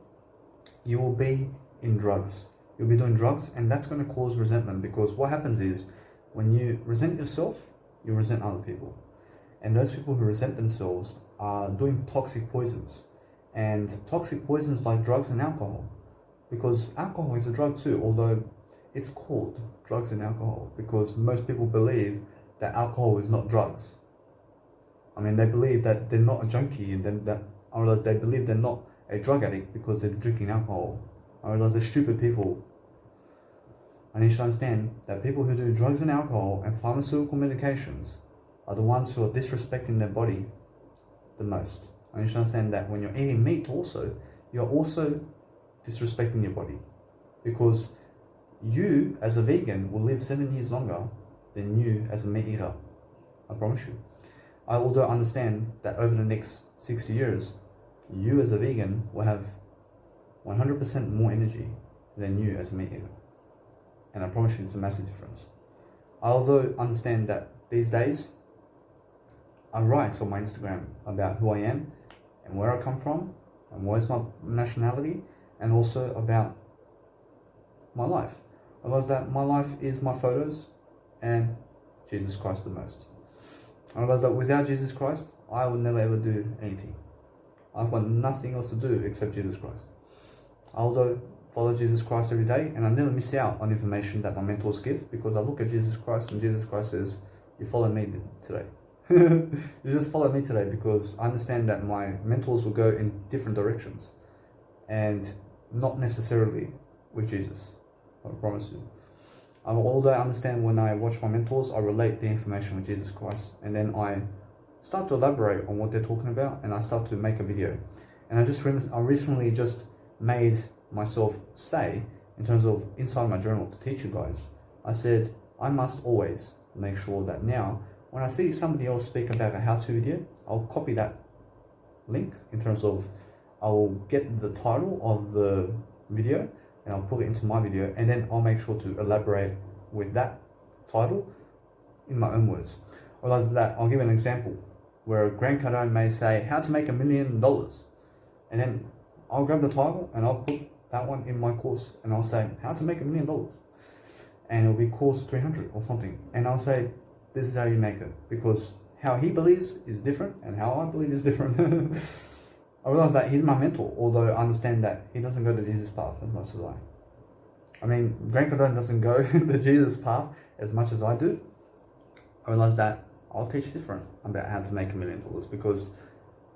you will be in drugs. You'll be doing drugs and that's going to cause resentment, because what happens is when you resent yourself, you resent other people. And those people who resent themselves are doing toxic poisons. And toxic poisons like drugs and alcohol. Because alcohol is a drug too, although it's called drugs and alcohol because most people believe that alcohol is not drugs. I mean, they believe that they're not a junkie, and then that I realize they believe they're not a drug addict because they're drinking alcohol. I realize they're stupid people. I need to understand that people who do drugs and alcohol and pharmaceutical medications are the ones who are disrespecting their body the most. I need to understand that when you're eating meat also, you're also disrespecting your body, because you as a vegan will live 7 years longer than you as a meat eater. I promise you. I also understand that over the next 60 years, you as a vegan will have 100% more energy than you as a meat eater. And I promise you it's a massive difference. I also understand that these days, I write on my Instagram about who I am and where I come from and what is my nationality, and also about my life. I realize that my life is my photos and Jesus Christ the most. I realize that without Jesus Christ, I will never ever do anything. I've got nothing else to do except Jesus Christ. I also follow Jesus Christ every day, and I never miss out on information that my mentors give, because I look at Jesus Christ and Jesus Christ says, you follow me today. You just follow me today, because I understand that my mentors will go in different directions and not necessarily with Jesus. I promise you. Although I understand when I watch my mentors, I relate the information with Jesus Christ, and then I start to elaborate on what they're talking about, and I start to make a video. And I recently just made myself say, in terms of inside my journal to teach you guys, I said, I must always make sure that now, when I see somebody else speak about a how-to video, I'll copy that link, in terms of I'll get the title of the video and I'll put it into my video, and then I'll make sure to elaborate with that title in my own words. Otherwise that, I'll give an example where Grant Cardone may say, how to make $1 million, and then I'll grab the title and I'll put that one in my course, and I'll say, how to make $1 million, and it'll be course 300 or something, and I'll say, this is how you make it, because how he believes is different and how I believe is different. I realize that he's my mentor, although I understand that he doesn't go the Jesus path as much as I. I mean, Grant Cardone doesn't go the Jesus path as much as I do. I realize that I'll teach different about how to make $1 million, because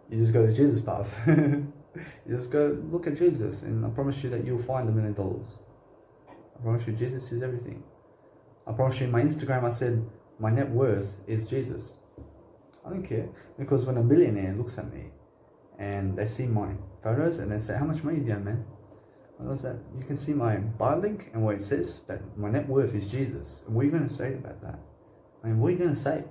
you just go to Jesus path. You just go look at Jesus, and I promise you that you'll find $1 million. I promise you Jesus is everything. I promise you in my Instagram I said my net worth is Jesus. I don't care, because when a millionaire looks at me and they see my photos and they say, how much money do you have, man? I was that, you can see my bio link and where it says that my net worth is Jesus. And what are you going to say about that? I mean, what are you going to say?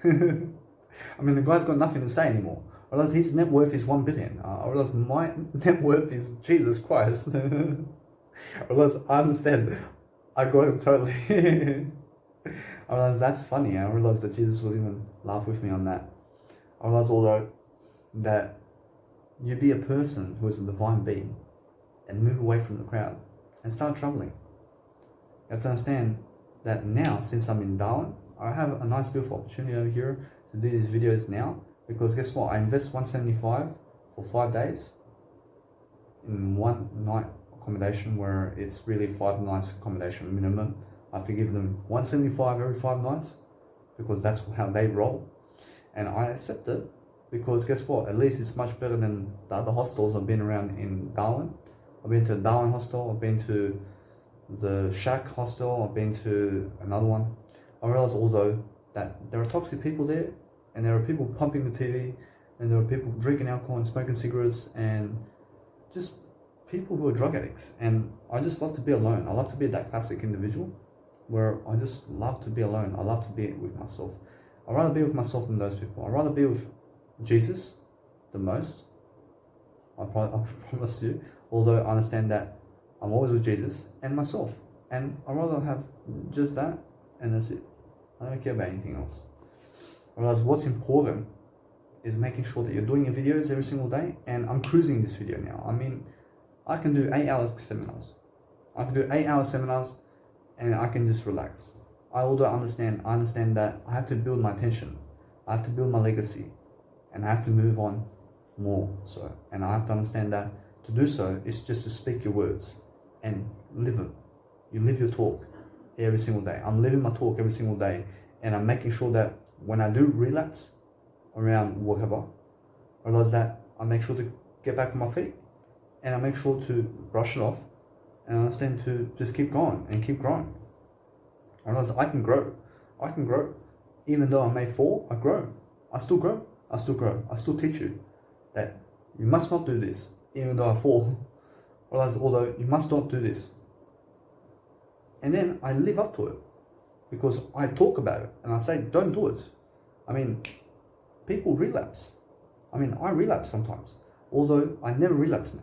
I mean, the guy's got nothing to say anymore. I realize his net worth is 1 billion. I realize my net worth is Jesus Christ. I realize I understand. I got him totally. I realize that's funny. I realize that Jesus will even laugh with me on that. I realize although that you be a person who is a divine being and move away from the crowd and start traveling. You have to understand that now, since I'm in Darwin, I have a nice beautiful opportunity over here to do these videos now, because guess what? I invest $175 for 5 days in one night accommodation, where it's really 5 nights accommodation minimum. I have to give them $175 every 5 nights, because that's how they roll. And I accept it, because guess what? At least it's much better than the other hostels I've been around in Darwin. I've been to Darwin Hostel, I've been to the Shack Hostel, I've been to another one. I realize although that there are toxic people there, and there are people pumping the TV, and there are people drinking alcohol and smoking cigarettes, and just people who are drug addicts. And I just love to be alone. I love to be that classic individual where I just love to be alone. I love to be with myself. I'd rather be with myself than those people. I'd rather be with Jesus the most. I promise you. Although I understand that I'm always with Jesus and myself. And I'd rather have just that, and that's it. I don't care about anything else. Whereas what's important is making sure that you're doing your videos every single day. And I'm cruising this video now. I mean, I can do 8-hour seminars. I can do 8-hour seminars, and I can just relax. I understand that I have to build my attention. I have to build my legacy, and I have to move on more so. And I have to understand that to do so is just to speak your words and live it. You live your talk every single day. I'm living my talk every single day, and I'm making sure that when I do relapse around whatever, I realize that I make sure to get back on my feet, and I make sure to brush it off, and I understand to just keep going and keep growing. I realize I can grow. I can grow. Even though I may fall, I grow. I still grow. I still grow. I still teach you that you must not do this, even though I fall. realize, although you must not do this. And then I live up to it because I talk about it and I say, don't do it. I mean, people relapse. I mean, I relapse sometimes, although I never relapse now.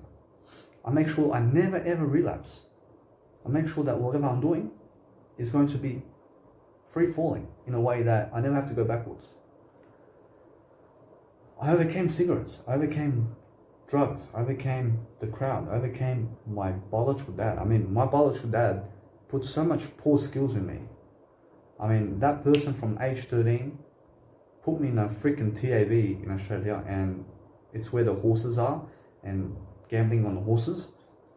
I make sure I never ever relapse. I make sure that whatever I'm doing is going to be free falling in a way that I never have to go backwards. I overcame cigarettes, I overcame drugs, I overcame the crowd, I overcame my biological dad. I mean, my biological dad put so much poor skills in me. I mean, that person from age 13 put me in a freaking TAB in Australia, and it's where the horses are and gambling on the horses.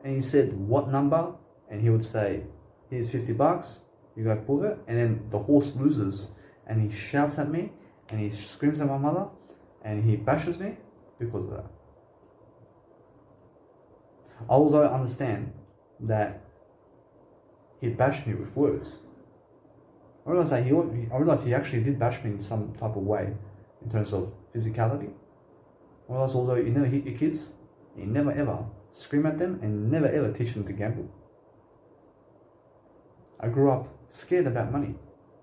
And he said, what number? And he would say, here's $50, you go pull it. And then the horse loses and he shouts at me and he screams at my mother and he bashes me because of that. Although I understand that he bashed me with words, I realized he actually did bash me in some type of way in terms of physicality. I realized although you never hit your kids, you never ever scream at them and never ever teach them to gamble. I grew up scared about money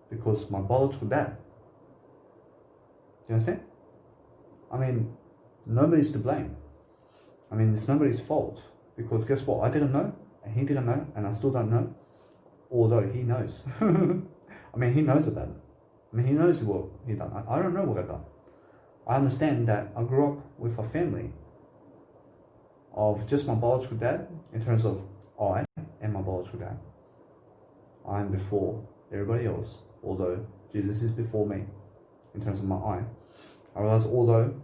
because my biological dad. Do you understand? I mean, nobody's to blame. I mean, it's nobody's fault because guess what? I didn't know and he didn't know and I still don't know, although he knows. I mean, he knows about it. I mean, he knows what he done. I don't know what I've done. I understand that I grew up with a family of just my biological dad in terms of I and my biological dad. I am before everybody else, although Jesus is before me in terms of my I. I realize although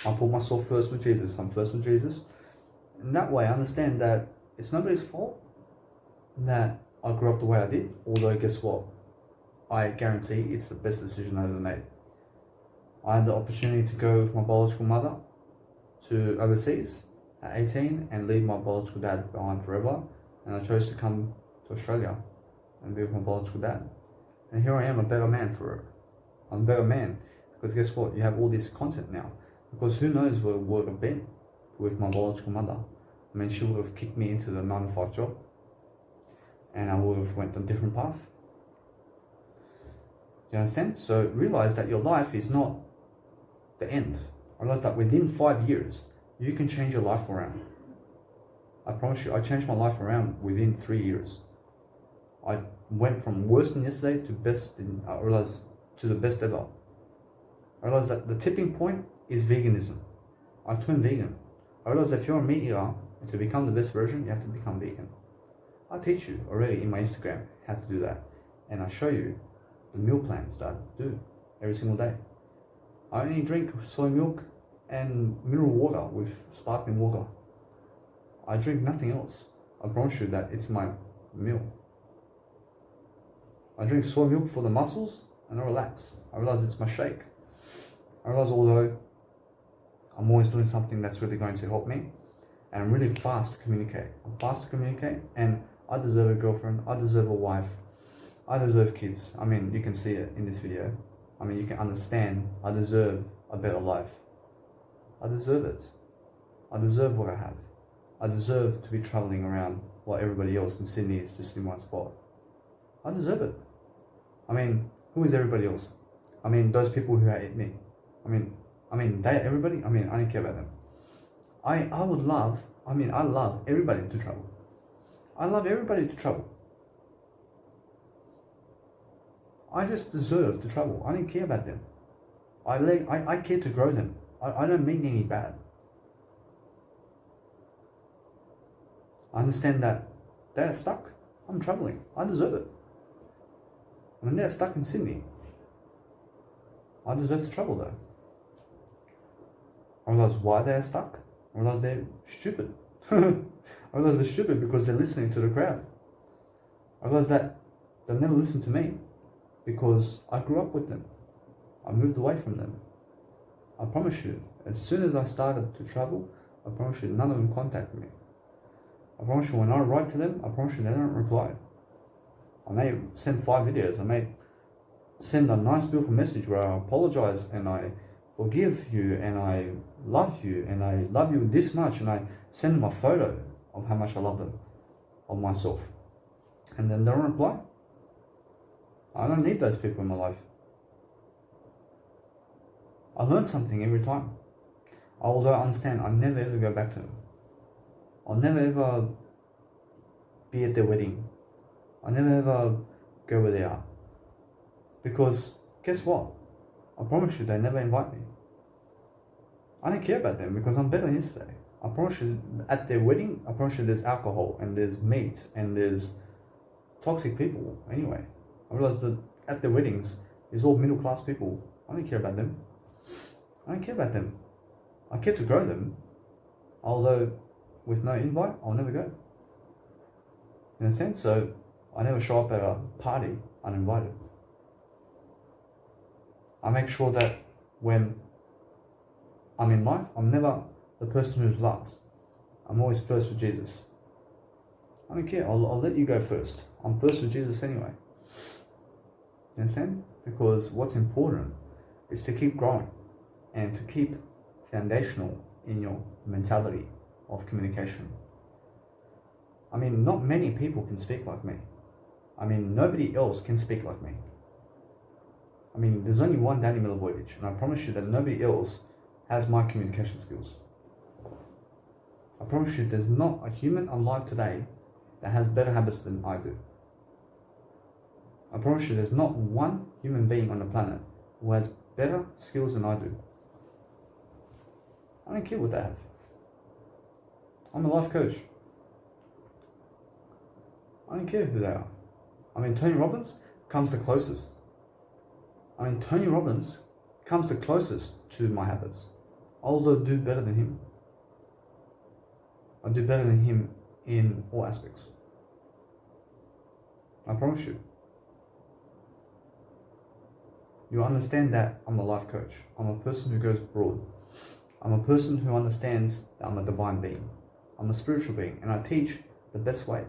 I put myself first with Jesus, I'm first with Jesus. In that way, I understand that it's nobody's fault that I grew up the way I did, although guess what? I guarantee it's the best decision I ever made. I had the opportunity to go with my biological mother to overseas at 18 and leave my biological dad behind forever, and I chose to come to Australia and be with my biological dad. And here I am, a better man for it. I'm a better man because guess what? You have all this content now. Because who knows where I would have been with my biological mother. I mean, she would have kicked me into the 9-to-5 job and I would have went on a different path. You understand? So realize that your life is not the end. Realize that within 5 years, you can change your life around. I promise you, I changed my life around within 3 years. I went from worse than yesterday to best, I realized, to the best ever. I realized that the tipping point is veganism. I turned vegan. I realized that if you're a meat eater, and to become the best version, you have to become vegan. I teach you already in my Instagram how to do that. And I show you the meal plans that I do every single day. I only drink soy milk and mineral water with sparkling water. I drink nothing else. I promise you that it's my meal. I drink soy milk for the muscles and I relax. I realize it's my shake. I realize although I'm always doing something that's really going to help me, and I'm really fast to communicate. I'm fast to communicate and I deserve a girlfriend, I deserve a wife, I deserve kids. I mean, you can see it in this video. I mean, you can understand I deserve a better life. I deserve it. I deserve what I have. I deserve to be traveling around while everybody else in Sydney is just in one spot. I deserve it. I mean, who is everybody else? I mean, those people who hate me. I mean, they, everybody, I mean, I don't care about them. I love everybody to travel. I love everybody to travel. I just deserve to travel. I don't care about them. I care to grow them. I don't mean any bad. I understand that they're stuck. I'm traveling. I deserve it. I mean, they're stuck in Sydney. I deserve to travel though. I realize why they're stuck. I realize they're stupid. I realize they're stupid because they're listening to the crowd. I realize that they'll never listen to me because I grew up with them. I moved away from them. I promise you, as soon as I started to travel, I promise you none of them contacted me. I promise you when I write to them, I promise you they don't reply. I may send 5 videos, I may send a nice beautiful message where I apologize and I forgive you and I love you and I love you this much and I send them a photo of how much I love them, of myself. And then they don't reply. I don't need those people in my life. I learn something every time. Although I understand, I never ever go back to them. I'll never ever be at their wedding. I never ever go where they are. Because guess what? I promise you they never invite me. I don't care about them because I'm better than yesterday. I promise you at their wedding, I promise you there's alcohol and there's meat and there's toxic people anyway. I realize that at their weddings, it's all middle class people. I don't care about them. I don't care about them. I care to grow them. Although with no invite, I'll never go. In a sense, so I never show up at a party uninvited. I make sure that when I'm in life, I'm never the person who's last. I'm always first with Jesus. I don't care. I'll let you go first. I'm first with Jesus anyway. You understand? Because what's important is to keep growing and to keep foundational in your mentality of communication. I mean, not many people can speak like me. I mean, nobody else can speak like me. I mean, there's only one Danny Milivojevic, and I promise you that nobody else has my communication skills. I promise you there's not a human alive today that has better habits than I do. I promise you there's not one human being on the planet who has better skills than I do. I don't care what they have. I'm a life coach. I don't care who they are. I mean, Tony Robbins comes the closest. Tony Robbins comes the closest to my habits. I'll do better than him. I do better than him in all aspects. I promise you. You understand that I'm a life coach. I'm a person who goes broad. I'm a person who understands that I'm a divine being. I'm a spiritual being, and I teach the best way.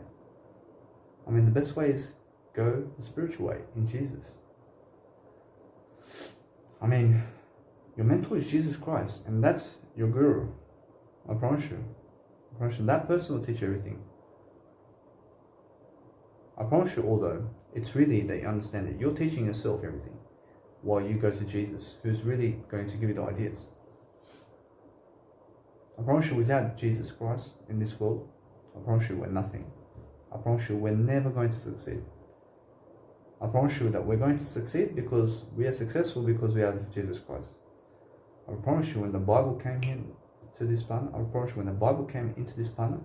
The best way is go the spiritual way in Jesus. Your mentor is Jesus Christ, and that's your guru. I promise you. I promise you that person will teach you everything. I promise you, although it's really that you understand that you're teaching yourself everything while you go to Jesus, who's really going to give you the ideas. I promise you, without Jesus Christ in this world, I promise you we're nothing. I promise you we're never going to succeed. I promise you that we're going to succeed because we are successful because we have Jesus Christ. I promise you when the Bible came into this planet, I promise you when the Bible came into this planet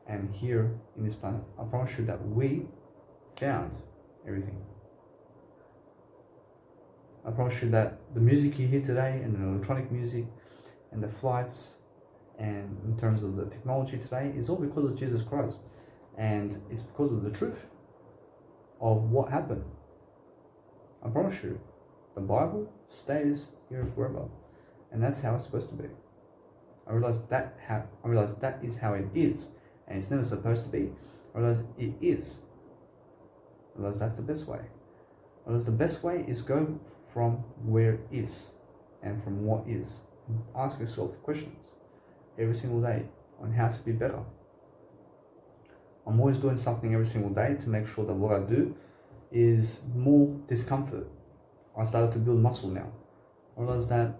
and here in this planet, I promise you that we found everything. I promise you that the music you hear today and the electronic music and the flights and in terms of the technology today is all because of Jesus Christ. And it's because of the truth of what happened. I promise you, the Bible stays here forever. And that's how it's supposed to be. I realize that is how it is. And it's never supposed to be. I realize it is. I realize that's the best way. I realize the best way is go from where is and from what is. And ask yourself questions every single day on how to be better. I'm always doing something every single day to make sure that what I do is more discomfort. I started to build muscle now. I realize that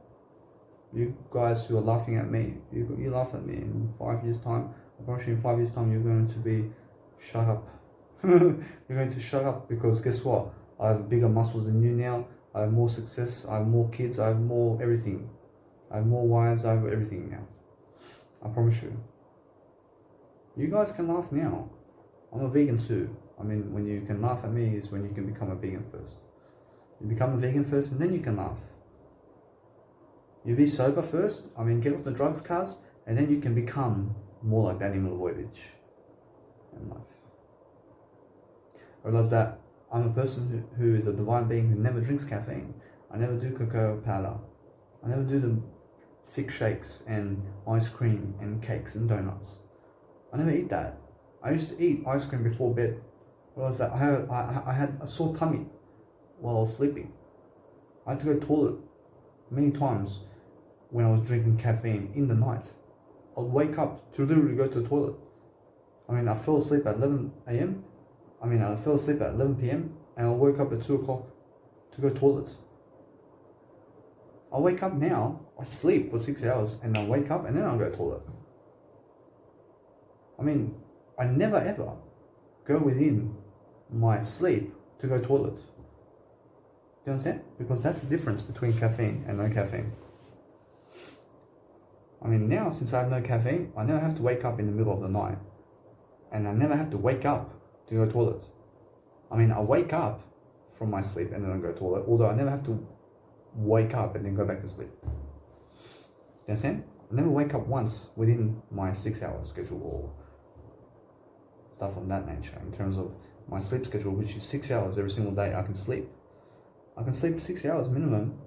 you guys who are laughing at me, you laugh at me in 5 years' time. I promise you in 5 years' time you're going to be shut up. You're going to shut up because guess what? I have bigger muscles than you now. I have more success. I have more kids. I have more everything. I have more wives. I have everything now. I promise you. You guys can laugh now. I'm a vegan too. When you can laugh at me is when you can become a vegan first. You become a vegan first and then you can laugh. You be sober first, get off the drugs cars, and then you can become more like Danny Milivojevic in life. I realize that I'm a person who is a divine being who never drinks caffeine. I never do cocoa powder. I never do the thick shakes and ice cream and cakes and donuts. I never eat that. I used to eat ice cream before bed. I realized that I had a sore tummy while I was sleeping. I had to go to the toilet many times when I was drinking caffeine in the night. I'll wake up to literally go to the toilet. I mean, I fell asleep at 11 a.m. I fell asleep at 11 p.m. and I woke up at 2 o'clock to go to the toilet. I wake up now, I sleep for 6 hours, and I wake up and then I'll go to the toilet. I mean, I never ever go within my sleep to go to the toilet. Do you understand? Because that's the difference between caffeine and no caffeine. I mean, now since I have no caffeine, I never have to wake up in the middle of the night. And I never have to wake up to go to the toilet. I mean, I wake up from my sleep and then I go to the toilet, although I never have to wake up and then go back to sleep. You understand? I never wake up once within my 6 hour schedule or stuff of that nature. In terms of my sleep schedule, which is 6 hours every single day, I can sleep. I can sleep 6 hours minimum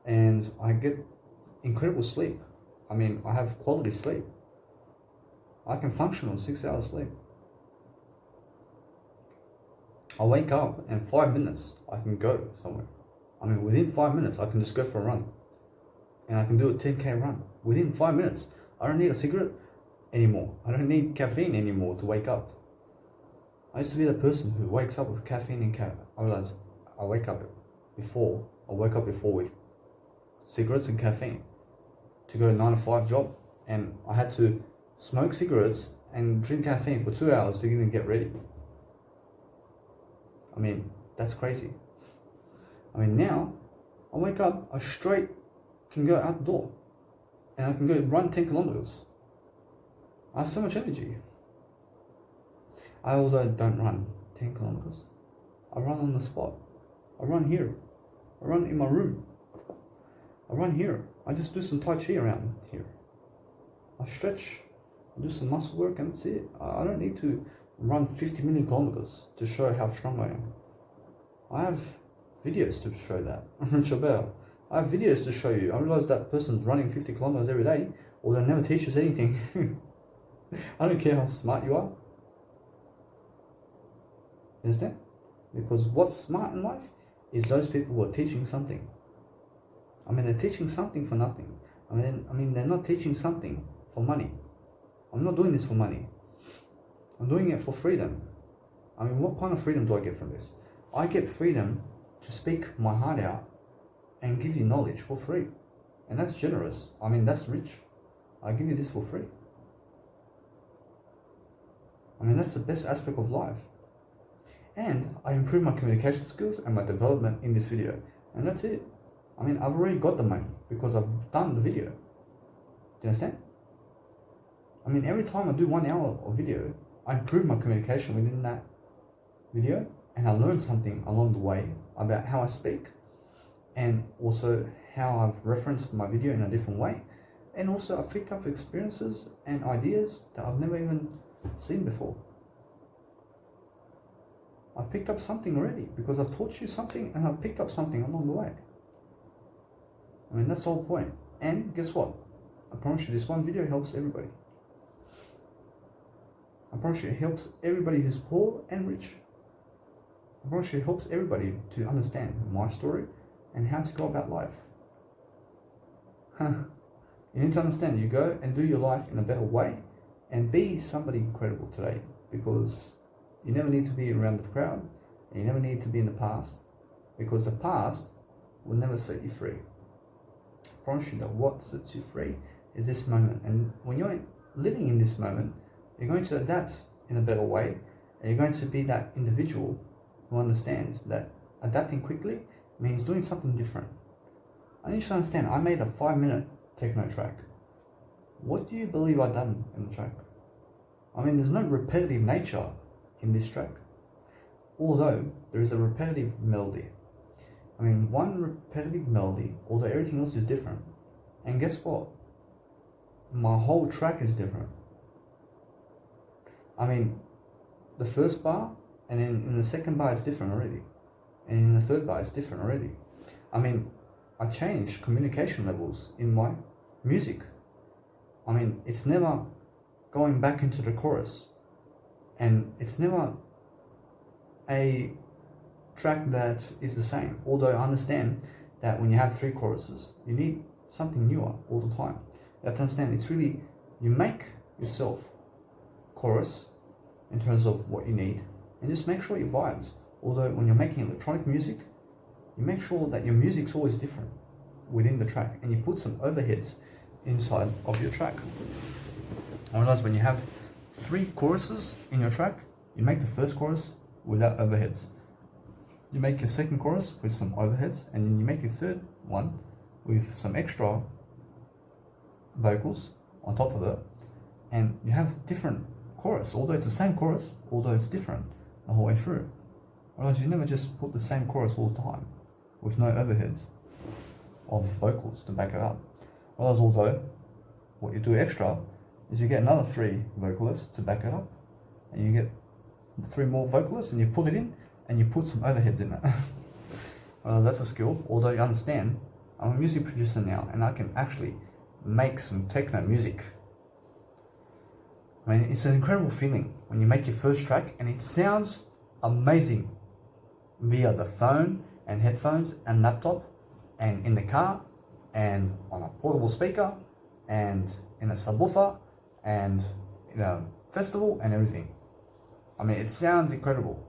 and I get incredible sleep. I mean, I have quality sleep. I can function on 6 hours sleep. I wake up and 5 minutes I can go somewhere. I mean, within 5 minutes I can just go for a run. And I can do a 10k run. Within 5 minutes. I don't need a cigarette anymore. I don't need caffeine anymore to wake up. I used to be the person who wakes up with caffeine and I realized I wake up before with cigarettes and caffeine to go to 9 to 5 job. And I had to smoke cigarettes and drink caffeine for 2 hours to even get ready. I mean, that's crazy. I mean, now I wake up, I straight can go out the door and I can go run 10 kilometers. I have so much energy. I also don't run 10 kilometers. I run on the spot. I run here. I run in my room. I run here. I just do some Tai Chi around here. I stretch. I do some muscle work and that's it. I don't need to run 50 million kilometers to show how strong I am. I have videos to show that. I have videos to show you. I realize that person's running 50 kilometers every day, or they never teach us anything. I don't care how smart you are. You understand? Because what's smart in life is those people who are teaching something. I mean, they're teaching something for nothing. I mean, they're not teaching something for money. I'm not doing this for money. I'm doing it for freedom. I mean, what kind of freedom do I get from this? I get freedom to speak my heart out and give you knowledge for free. And that's generous. I mean, that's rich. I give you this for free. I mean, that's the best aspect of life. And I improve my communication skills and my development in this video. And that's it. I mean, I've already got the money because I've done the video. Do you understand? I mean, every time I do 1 hour of video, I improve my communication within that video and I learn something along the way about how I speak and also how I've referenced my video in a different way. And also I've picked up experiences and ideas that I've never even seen before. I've picked up something already because I've taught you something and I've picked up something along the way. I mean, that's the whole point. And guess what? I promise you this one video helps everybody. I promise you it helps everybody who's poor and rich. I promise you it helps everybody to understand my story and how to go about life. You need to understand, you go and do your life in a better way and be somebody incredible today, because you never need to be around the crowd and you never need to be in the past, because the past will never set you free. I promise you that what sets you free is this moment, and when you're living in this moment, you're going to adapt in a better way and you're going to be that individual who understands that adapting quickly means doing something different. I need you to understand, I made a 5-minute techno track. What do you believe I've done in the track? I mean, there's no repetitive nature in this track, although there is a repetitive melody. I mean, one repetitive melody, although everything else is different. And guess what? My whole track is different. I mean, the first bar, and then in the second bar it's different already. And in the third bar it's different already. I mean, I change communication levels in my music. I mean, it's never going back into the chorus. And it's never a track that is the same. Although I understand that when you have 3 choruses, you need something newer all the time. You have to understand, it's really you make yourself chorus in terms of what you need, and just make sure it vibes. Although when you're making electronic music, you make sure that your music's always different within the track, and you put some overheads inside of your track. Otherwise, when you have 3 choruses in your track, you make the first chorus without overheads. You make your second chorus with some overheads, and then you make your third one with some extra vocals on top of it, and you have different chorus, although it's the same chorus, although it's different the whole way through. Otherwise, you never just put the same chorus all the time with no overheads of vocals to back it up. Otherwise, although what you do extra is you get another 3 vocalists to back it up, and you get 3 more vocalists, and you put it in, and you put some overheads in it. That's a skill. Although you understand, I'm a music producer now, and I can actually make some techno music. I mean, it's an incredible feeling when you make your first track and it sounds amazing via the phone and headphones and laptop and in the car and on a portable speaker and in a subwoofer and in a festival and everything. I mean, it sounds incredible.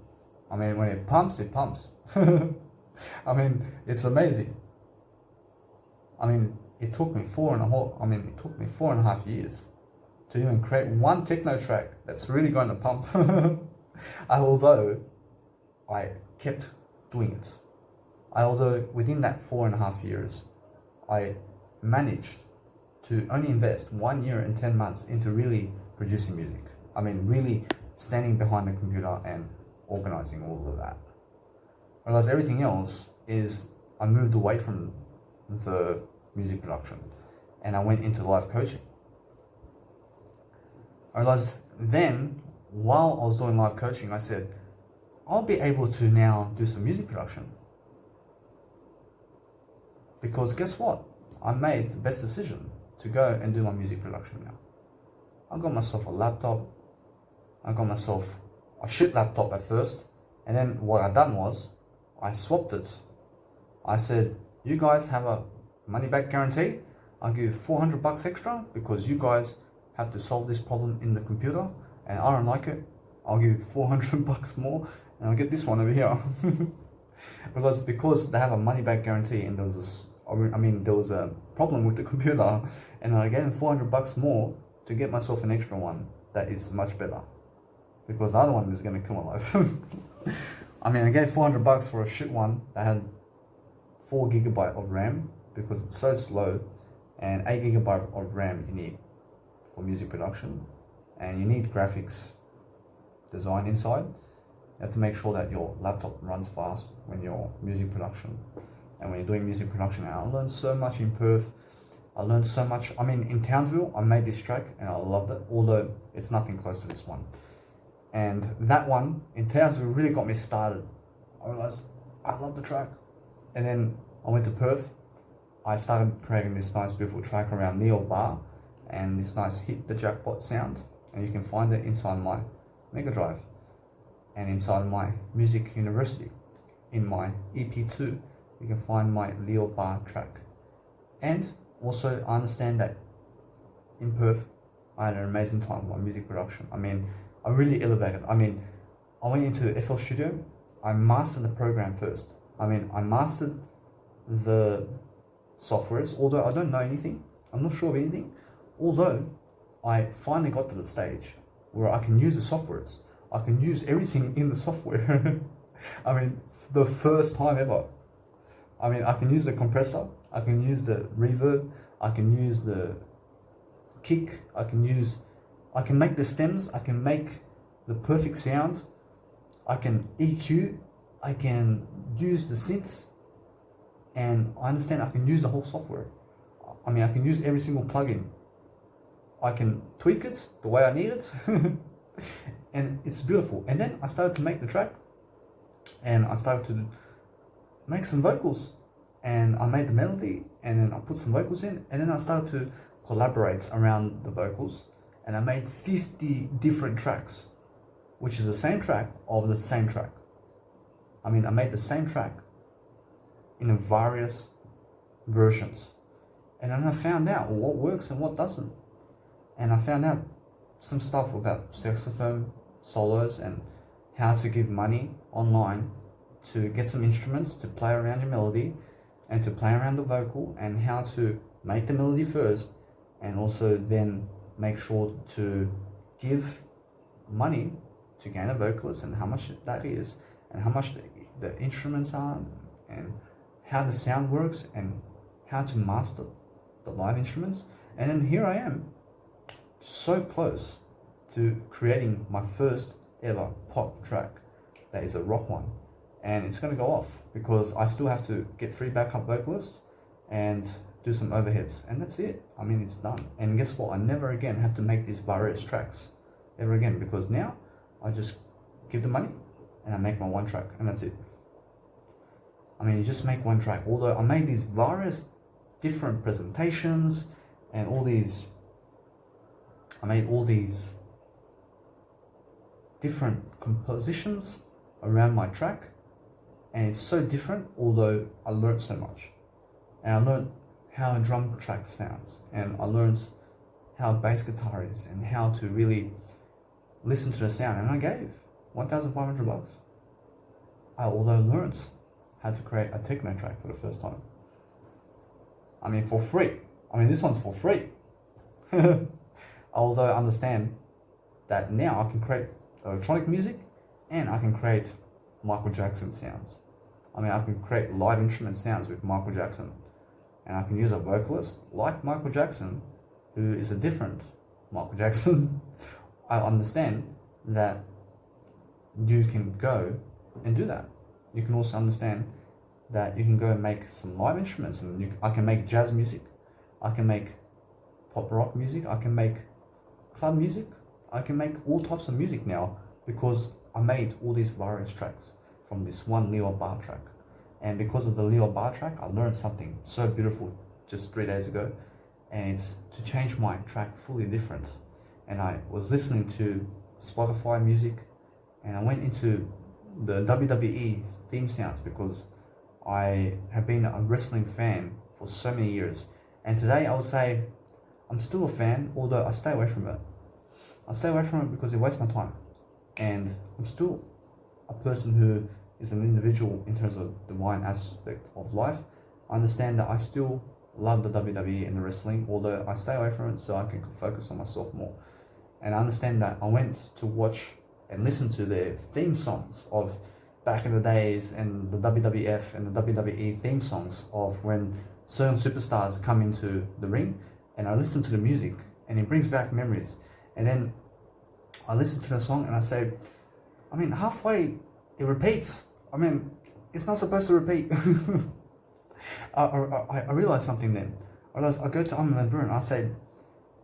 I mean, when it pumps, it pumps. I mean, it's amazing. I mean, it took me 4.5 years to even create one techno track that's really going to pump. Although I kept doing it. Although within that 4.5 years, I managed to only invest 1 year and 10 months into really producing music. I mean, really standing behind the computer and organizing all of that. Whereas everything else is, I moved away from the music production and I went into live coaching. I realized then, while I was doing live coaching, I said, I'll be able to now do some music production. Because guess what? I made the best decision to go and do my music production now. I got myself a laptop. I got myself a shit laptop at first. And then what I done was, I swapped it. I said, you guys have a money back guarantee. I'll give you $400 extra because you guys have to solve this problem in the computer and I don't like it. I'll give you $400 more and I'll get this one over here. because they have a money back guarantee and there was a problem with the computer and I gave them $400 more to get myself an extra one that is much better. Because the other one is going to kill my life. I mean, I gave $400 for a shit one that had 4 GB of RAM because it's so slow, and 8 GB of RAM you need for music production, and you need graphics design inside. You have to make sure that your laptop runs fast when you're music production. And when you're doing music production, and I learned so much in Perth. I learned so much. I mean, in Townsville, I made this track and I loved it, although it's nothing close to this one. And that one in Townsville really got me started. I realized I love the track. And then I went to Perth. I started creating this nice, beautiful track around Neil Bar and this nice hit the jackpot sound. And you can find it inside my Mega Drive and inside my Music University. In my EP2, you can find my Leo Bar track. And also, I understand that in Perth, I had an amazing time with my music production. I mean, I really elevated. I mean, I went into FL Studio. I mastered the program first. I mean, I mastered the softwares, although I don't know anything. I'm not sure of anything. Although, I finally got to the stage where I can use the softwares. I can use everything in the software. I mean, the first time ever. I mean, I can use the compressor, I can use the reverb, I can use the kick, I can make the stems, I can make the perfect sound, I can EQ, I can use the synths, and I understand I can use the whole software. I mean, I can use every single plugin. I can tweak it the way I need it, and it's beautiful. And then I started to make the track, and I started to make some vocals, and I made the melody, and then I put some vocals in, and then I started to collaborate around the vocals, and I made 50 different tracks, which is the same track of the same track. I mean, I made the same track in various versions, and then I found out what works and what doesn't. and I found out some stuff about saxophone solos and how to give money online to get some instruments to play around your melody and to play around the vocal, and how to make the melody first and also then make sure to give money to gain a vocalist, and how much that is, and how much the instruments are, and how the sound works, and how to master the live instruments. And then here I am, so close to creating my first ever pop track that is a rock one, and it's going to go off because I still have to get 3 backup vocalists and do some overheads, and that's it. I mean, it's done. And guess what? I never again have to make these various tracks ever again, because now I just give the money and I make my one track, and that's it. I mean, you just make one track. Although I made these various different presentations and I made all these different compositions around my track, and it's so different, although I learned so much. And I learned how a drum track sounds, and I learned how bass guitar is, and how to really listen to the sound. And I gave $1,500. Although learned how to create a techno track for the first time. I mean, for free. I mean, this one's for free. Although I understand that now I can create electronic music and I can create Michael Jackson sounds. I mean, I can create live instrument sounds with Michael Jackson, and I can use a vocalist like Michael Jackson, who is a different Michael Jackson. I understand that you can go and do that. You can also understand that you can go and make some live instruments, and I can make jazz music, I can make pop rock music, I can make club music, I can make all types of music now, because I made all these various tracks from this one Leo Bar track. And because of the Leo Bar track, I learned something so beautiful just 3 days ago, and it's to change my track fully different. And I was listening to Spotify music, and I went into the WWE theme sounds, because I have been a wrestling fan for so many years. And today I would say I'm still a fan, although I stay away from it. I stay away from it because it wastes my time. And I'm still a person who is an individual in terms of the divine aspect of life. I understand that I still love the WWE and the wrestling, although I stay away from it so I can focus on myself more. And I understand that I went to watch and listen to their theme songs of back in the days, and the WWF and the WWE theme songs of when certain superstars come into the ring, and I listen to the music and it brings back memories. And then I listen to the song and I say, I mean, halfway it repeats. I mean, it's not supposed to repeat. I realized something then. I go to Armin van Buuren and I say,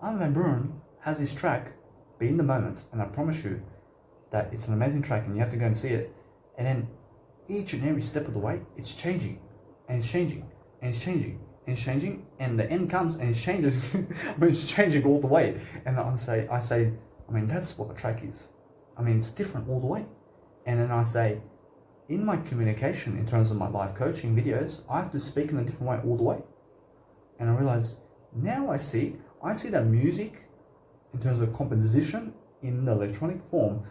Armin van Buuren has this track, Be in the Moment, and I promise you that it's an amazing track and you have to go and see it. And then each and every step of the way, it's changing, and it's changing, and it's changing, and it's changing, and the end comes and it changes. But it's changing all the way. And I say, I mean, that's what a track is. I mean, it's different all the way. And then I say, in my communication, in terms of my live coaching videos, I have to speak in a different way all the way. And I realize, now I see that music, in terms of composition, in the electronic form,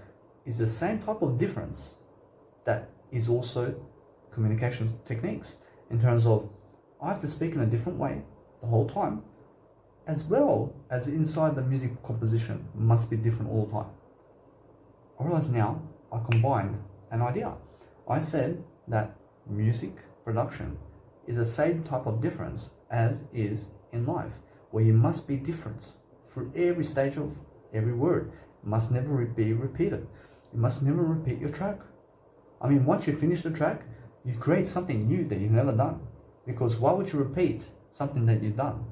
is the same type of difference that is also communication techniques, in terms of I have to speak in a different way the whole time, as well as inside the music composition must be different all the time. I realize now I combined an idea. I said that music production is the same type of difference as is in life, where you must be different through every stage of every word. It must never be repeated. You must never repeat your track. I mean, once you finish the track, you create something new that you've never done. Because why would you repeat something that you've done?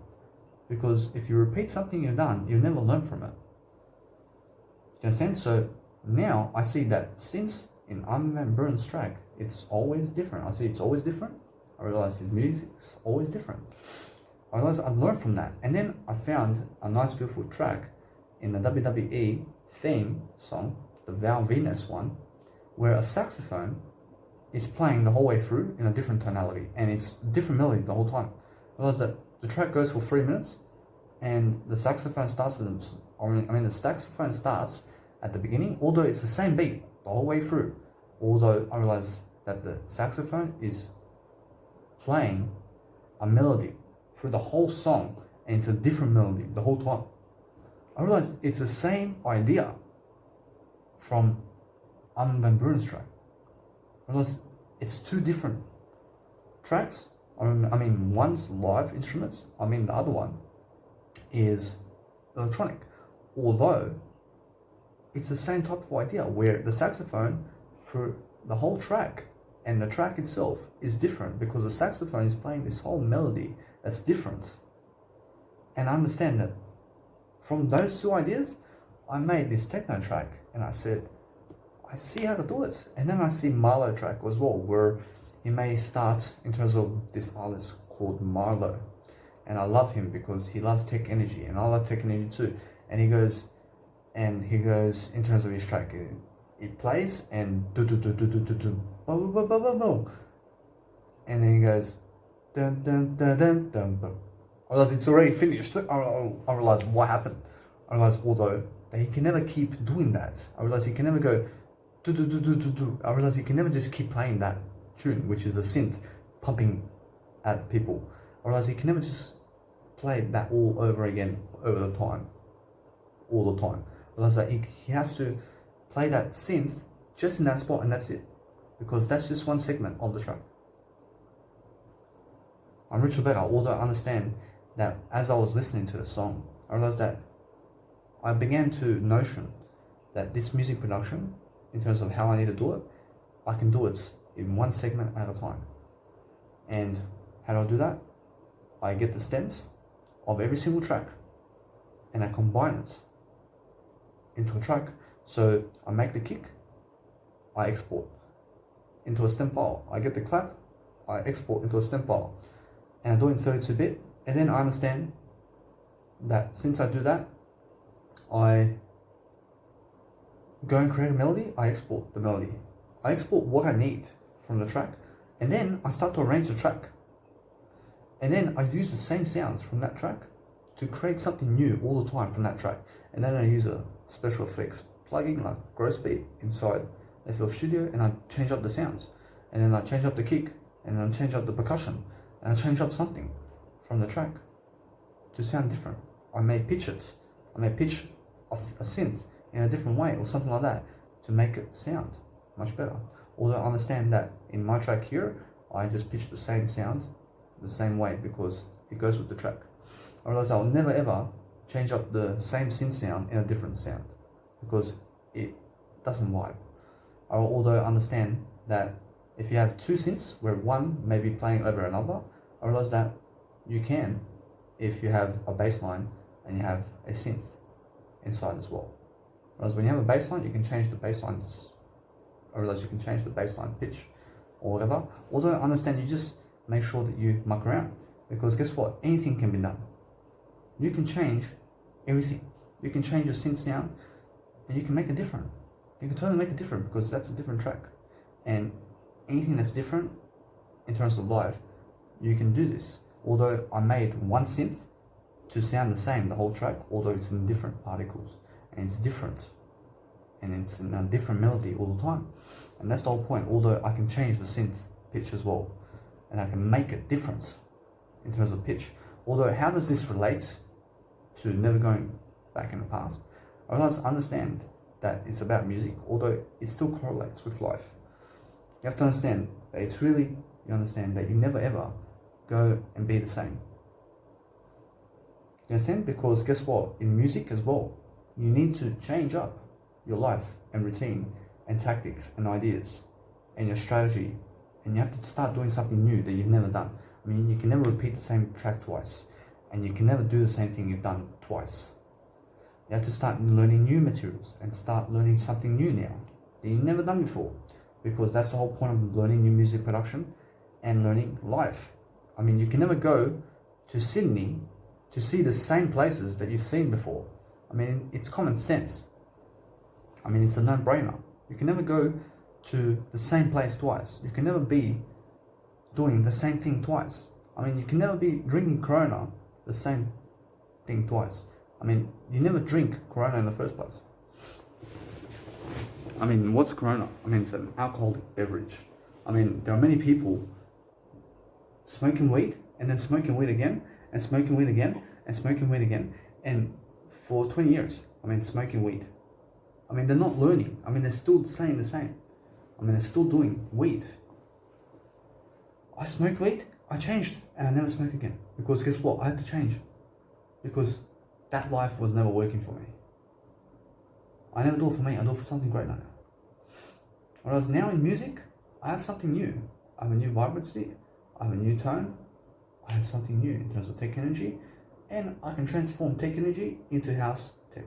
Because if you repeat something you've done, you'll never learn from it. Do you understand? So now I see that since in Armin van Buuren's track, it's always different. I see it's always different. I realize his music's always different. I realized I'd learned from that. And then I found a nice, beautiful track in the WWE theme song, the Val Venus one, where a saxophone is playing the whole way through in a different tonality, and it's different melody the whole time. I realized that the track goes for 3 minutes, and the saxophone starts the saxophone starts at the beginning, although it's the same beat the whole way through. Although I realize that the saxophone is playing a melody through the whole song, and it's a different melody the whole time. I realize it's the same idea from Armin van Buuren's track. I realize it's two different tracks. One's live instruments, the other one is electronic. Although it's the same type of idea where the saxophone for the whole track and the track itself is different because the saxophone is playing this whole melody that's different. And I understand that from those two ideas, I made this techno track, and I said, I see how to do it. And then I see Marlo track as well, where he may start in terms of this artist called Marlo. And I love him because he loves tech energy, and I love tech energy too. And he goes in terms of his track, it plays and do do do do do do do boom boom boom boom boom, and then he goes dun dun dun dun dun dun. I realize it's already finished. I realize what happened. I realize although that he can never keep doing that. I realize he can never go do do do do do do. I realize he can never just keep playing that tune, which is the synth pumping at people. I realize he can never just play that all over again all the time. I realize that he has to play that synth just in that spot, and that's it, because that's just one segment of the track. I'm Richard Better, although I understand that as I was listening to the song, I realized that I began to notion that this music production, in terms of how I need to do it, I can do it in one segment at a time. And how do I do that? I get the stems of every single track and I combine it into a track. So I make the kick, I export into a stem file. I get the clap, I export into a stem file. And I do it in 32-bit. And then I understand that since I do that, I go and create a melody, I export the melody. I export what I need from the track, and then I start to arrange the track. And then I use the same sounds from that track to create something new all the time from that track. And then I use a special effects plugin like Grossbeat inside FL Studio, and I change up the sounds. And then I change up the kick, and then I change up the percussion, and I change up something from the track to sound different. I may pitch it. I may pitch a synth in a different way or something like that to make it sound much better. Although I understand that in my track here, I just pitch the same sound the same way because it goes with the track. I realize I'll never ever change up the same synth sound in a different sound because it doesn't vibe. Although I understand that if you have two synths where one may be playing over another, I realize that you can if you have a bass line and you have a synth inside as well. Whereas when you have a bass line, you can change the bass lines. I realize you can change the bass line pitch or whatever. Although I understand you just make sure that you muck around, because guess what? Anything can be done. You can change everything. You can change your synth sound and you can make it different. You can totally make it different because that's a different track. And anything that's different in terms of live, you can do this. Although I made one synth to sound the same the whole track, although it's in different particles and it's different and it's in a different melody all the time. And that's the whole point. Although I can change the synth pitch as well, and I can make it different in terms of pitch. Although how does this relate to never going back in the past? I understand that it's about music, although it still correlates with life. You have to understand that it's really, you understand that you never ever go and be the same. You understand? Because guess what? In music as well, you need to change up your life and routine and tactics and ideas and your strategy, and you have to start doing something new that you've never done. I mean, you can never repeat the same track twice, and you can never do the same thing you've done twice. You have to start learning new materials and start learning something new now that you've never done before, because that's the whole point of learning new music production and learning life. I mean, you can never go to Sydney to see the same places that you've seen before. I mean, it's common sense. I mean, it's a no-brainer. You can never go to the same place twice. You can never be doing the same thing twice. I mean, you can never be drinking Corona the same think twice. I mean, you never drink Corona in the first place. I mean, what's Corona? I mean, it's an alcoholic beverage. I mean, there are many people smoking weed and then smoking weed again and smoking weed again and smoking weed again, and for 20 years, I mean, smoking weed. I mean, they're not learning. I mean, they're still saying the same. I mean, they're still doing weed. I smoked weed, I changed, and I never smoke again. Because guess what? I had to change. Because that life was never working for me. I never do it for me, I do it for something great now. Whereas now in music, I have something new. I have a new vibrancy, I have a new tone, I have something new in terms of tech energy, and I can transform tech energy into house tech,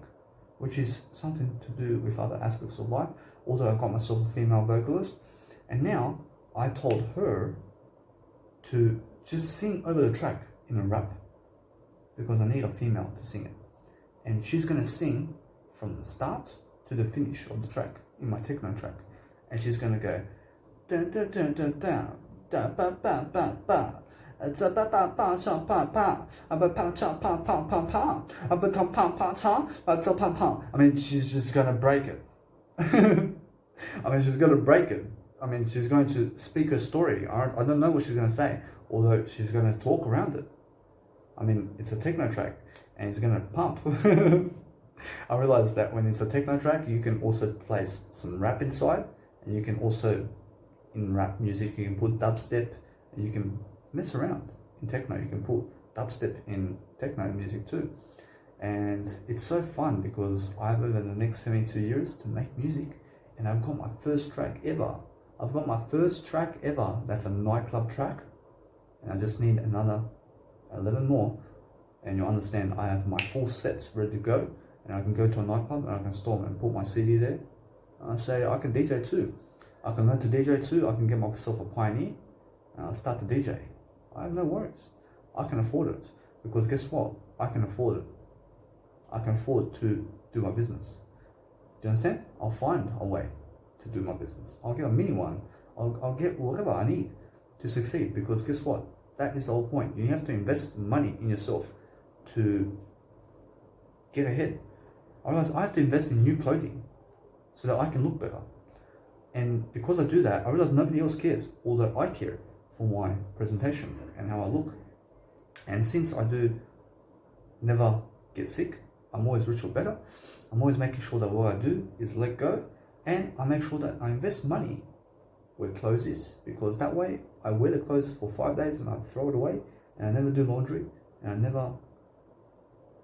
which is something to do with other aspects of life. Although I got myself a female vocalist, and now I told her to just sing over the track in a rap, because I need a female to sing it. And she's gonna sing from the start to the finish of the track in my techno track, and she's gonna go dun dun dun dun dun da ba ba ba ba da ba ba ba cha pa pa ba pa cha pa pa pa pa ba ta pa pa cha ba ta pa pa. I mean, she's just gonna break it. I mean, she's gonna break it. I mean, she's going to speak her story. I don't know what she's gonna say, although she's gonna talk around it. I mean, it's a techno track and it's gonna pump. I realized that when it's a techno track, you can also place some rap inside, and you can also, in rap music, you can put dubstep, and you can mess around. In techno, you can put dubstep in techno music too. And it's so fun because I have over the next 72 years to make music, and I've got my first track ever. I've got my first track ever that's a nightclub track, and I just need another 11 more, and you'll understand I have my full sets ready to go, and I can go to a nightclub and I can storm and put my CD there. And I say I can DJ too. I can learn to DJ too. I can get myself a Pioneer and I'll start to DJ. I have no worries. I can afford it, because guess what? I can afford it. I can afford to do my business. Do you understand? I'll find a way to do my business. I'll get a mini one. I'll get whatever I need to succeed, because guess what? That is the whole point. You have to invest money in yourself to get ahead. Otherwise, I have to invest in new clothing so that I can look better. And because I do that, I realize nobody else cares, although I care for my presentation and how I look. And since I do never get sick, I'm always rich or better. I'm always making sure that what I do is let go, and I make sure that I invest money where clothes is, because that way I wear the clothes for 5 days and I throw it away, and I never do laundry, and I never,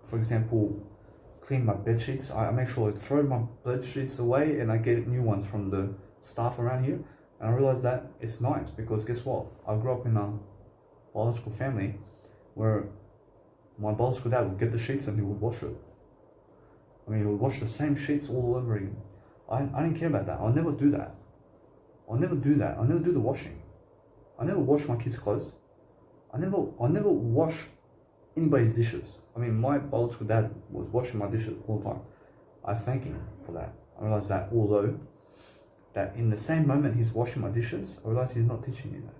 for example, clean my bed sheets. I make sure I throw my bed sheets away and I get new ones from the staff around here. And I realize that it's nice, because guess what? I grew up in a biological family where my biological dad would get the sheets and he would wash it. I mean, he would wash the same sheets all over again. I didn't care about that. I'll never do that. I'll never do that. I'll never do the washing. I never wash my kids' clothes. I never wash anybody's dishes. I mean, my biological dad was washing my dishes all the time. I thank him for that. I realized that although that in the same moment he's washing my dishes, I realized he's not teaching me that.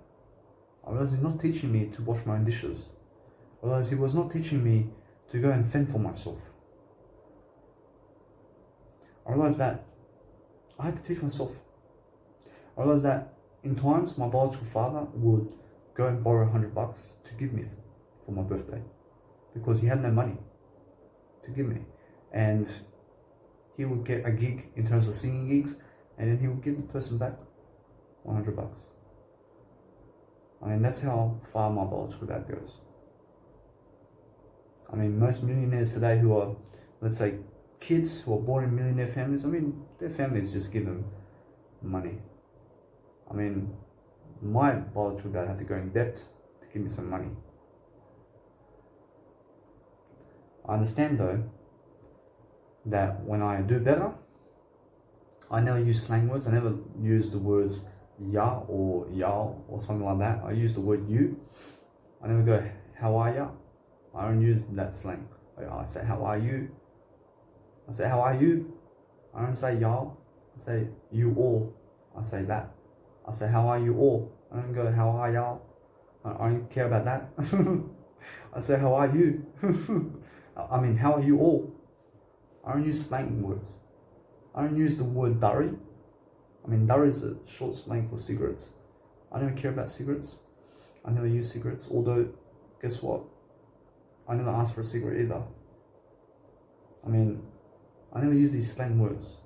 I realized he's not teaching me to wash my own dishes. I realized he was not teaching me to go and fend for myself. I realized that I had to teach myself. I realized that in times my biological father would go and borrow $100 to give me for my birthday, because he had no money to give me, and he would get a gig in terms of singing gigs, and then he would give the person back $100. I mean, that's how far my biological dad goes. I mean, most millionaires today who are, let's say, kids who are born in millionaire families, I mean, their families just give them money. I mean, my biological dad had to go in debt to give me some money. I understand though that when I do better, I never use slang words. I never use the words ya or y'all or something like that. I use the word you. I never go, how are ya? I don't use that slang. I say, how are you? I say, how are you? I don't say y'all. I say, you all. I say that. I say, how are you all? I don't go, how are y'all? I don't care about that. I say, how are you? I mean, how are you all? I don't use slang words. I don't use the word durry. I mean, durry is a short slang for cigarettes. I don't care about cigarettes. I never use cigarettes, although, guess what? I never asked for a cigarette either. I mean, I never use these slang words.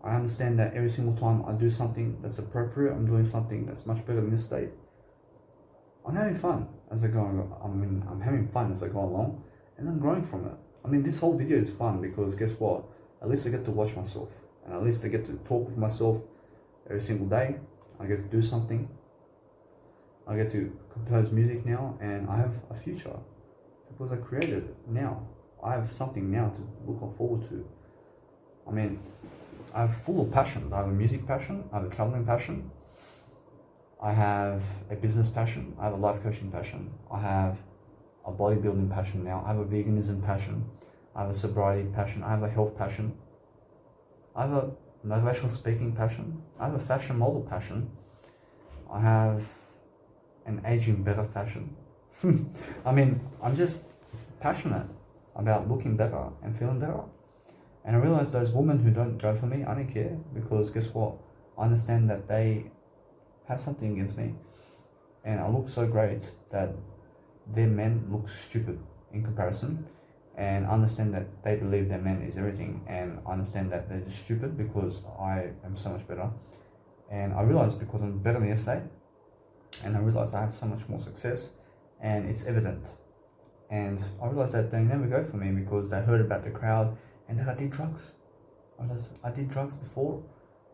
I understand that every single time I do something that's appropriate, I'm doing something that's much better than this state. I'm having fun as I go along. I mean, I'm having fun as I go along, and I'm growing from it. I mean, this whole video is fun because guess what? At least I get to watch myself, and at least I get to talk with myself every single day. I get to do something. I get to compose music now, and I have a future because I created it now. I have something now to look forward to. I mean, I'm full of passion. I have a music passion, I have a traveling passion, I have a business passion, I have a life coaching passion, I have a bodybuilding passion now, I have a veganism passion, I have a sobriety passion, I have a health passion, I have a motivational speaking passion, I have a fashion model passion, I have an aging better fashion. I mean, I'm just passionate about looking better and feeling better. And I realize those women who don't go for me, I don't care, because guess what? I understand that they have something against me, and I look so great that their men look stupid in comparison, and I understand that they believe their men is everything, and I understand that they're just stupid because I am so much better. And I realize because I'm better than yesterday, and I realize I have so much more success, and it's evident. And I realize that they never go for me because they heard about the crowd and that I did drugs. I did drugs before,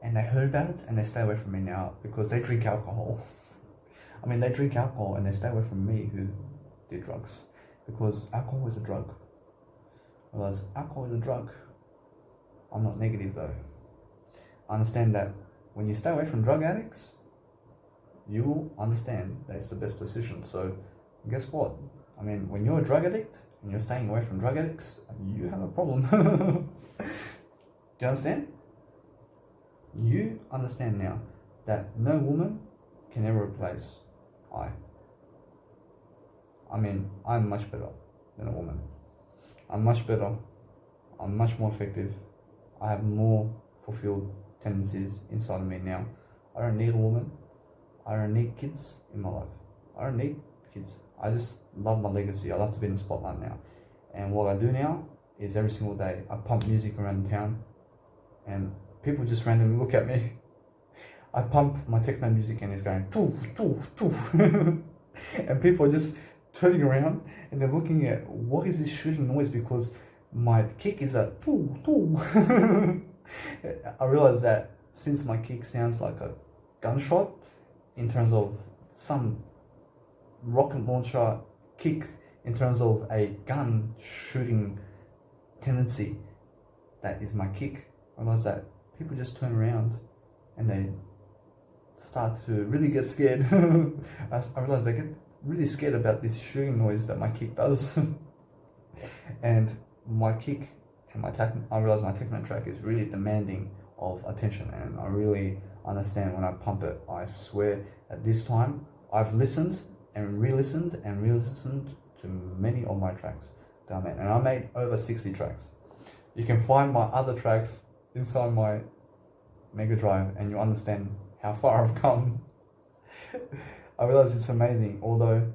and they heard about it and they stay away from me now because they drink alcohol. I mean, they drink alcohol and they stay away from me who did drugs because alcohol is a drug. Whereas alcohol is a drug. I'm not negative though. I understand that when you stay away from drug addicts, you will understand that it's the best decision. So guess what? I mean, when you're a drug addict and you're staying away from drug addicts, you have a problem. Do you understand? You understand now that no woman can ever replace I. I mean, I'm much better than a woman. I'm much better. I'm much more effective. I have more fulfilled tendencies inside of me now. I don't need a woman. I don't need kids in my life. I don't need kids. I just love my legacy. I love to be in the spotlight now. And what I do now is every single day I pump music around town and people just randomly look at me. I pump my techno music and it's going toof, toof, toof. And people are just turning around and they're looking at what is this shooting noise because my kick is a toof, toof. I realize that since my kick sounds like a gunshot in terms of some rocket launcher kick in terms of a gun shooting tendency, that is my kick. I realize that people just turn around and they start to really get scared. I realize they get really scared about this shooting noise that my kick does. And my kick and I realize my techno track is really demanding of attention, and I really understand when I pump it. I swear at this time I've listened and re-listened to many of my tracks that I made, and I made over 60 tracks. You can find my other tracks inside my Mega Drive and you understand how far I've come. I realize it's amazing, although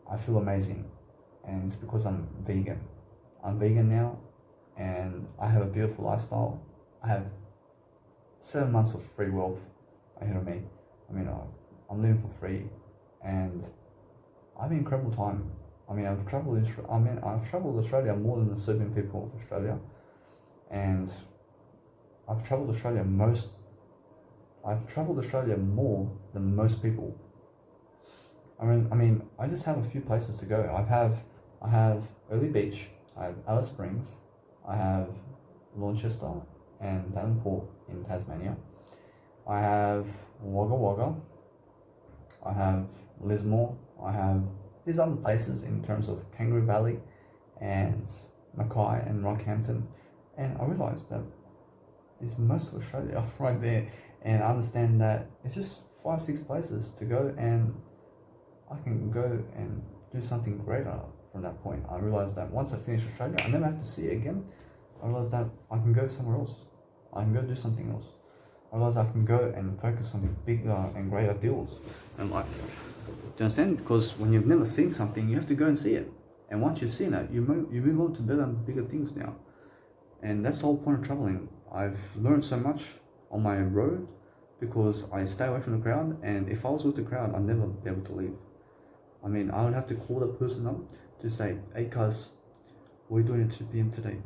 I feel amazing, and it's because I'm vegan. I'm vegan now and I have a beautiful lifestyle. I have 7 months of free wealth ahead of me. I mean, I'm living for free and I have an incredible time. I mean, I've traveled Australia more than the Serbian people of Australia, and I've traveled Australia more than most people. I mean, I just have a few places to go. I have Early Beach, I have Alice Springs, I have Launceston and Devonport in Tasmania. I have Wagga Wagga. I have Lismore. I have these other places in terms of Kangaroo Valley and Mackay and Rockhampton. And I realised that it's most of Australia right there. And I understand that it's just 5-6 places to go, and I can go and do something greater from that point. I realized that once I finish Australia, I never have to see it again. I realized that I can go somewhere else. I can go do something else. I realized I can go and focus on bigger and greater deals in life. Do you understand? Because when you've never seen something, you have to go and see it. And once you've seen it, you move on to better and bigger things now. And that's the whole point of traveling. I've learned so much on my road because I stay away from the crowd, and if I was with the crowd, I'd never be able to leave. I mean, I would have to call that person up to say, hey cuz, what are you doing at 2 p.m. today?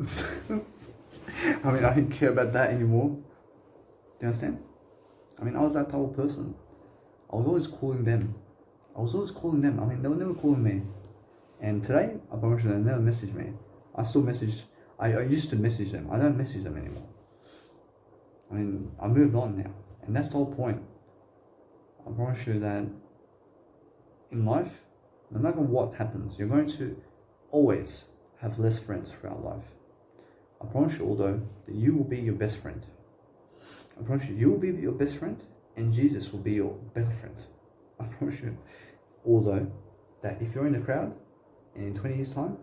I mean, I didn't care about that anymore. Do you understand? I mean, I was that type of person. I was always calling them. I mean, they were never calling me. And today, I promise you, they never message me. I still message. I used to message them. I don't message them anymore. I mean, I moved on now. And that's the whole point. I promise you that in life, no matter what happens, you're going to always have less friends throughout life. I promise you, although, that you will be your best friend. I promise you will be your best friend, and Jesus will be your better friend. I promise you. Although, that if you're in the crowd, and in 20 years' time,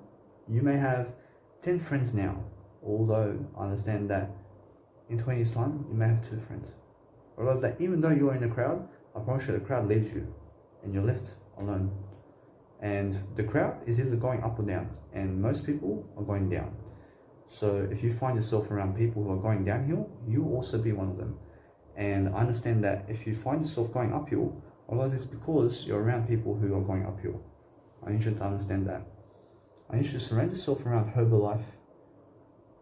you may have 10 friends now. Although, I understand that in 20 years' time, you may have 2 friends. I realize that even though you're in the crowd, I promise you the crowd leaves you, and you're left alone. And the crowd is either going up or down, and most people are going down. So if you find yourself around people who are going downhill, you'll also be one of them. And I understand that if you find yourself going uphill, otherwise it's because you're around people who are going uphill. I need you to understand that. I need you to surround yourself around Herbalife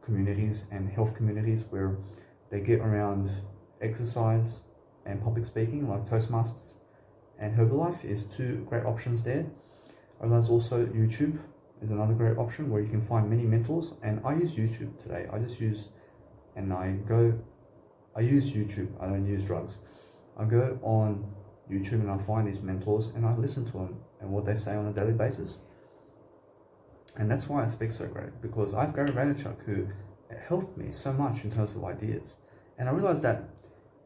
communities and health communities where they get around exercise and public speaking, like Toastmasters and Herbalife is 2 great options there. Otherwise also YouTube is another great option where you can find many mentors, and I use YouTube today. I use YouTube. I don't use drugs. I go on YouTube and I find these mentors and I listen to them and what they say on a daily basis. And that's why I speak so great, because I have Gary Vaynerchuk who helped me so much in terms of ideas. And I realized that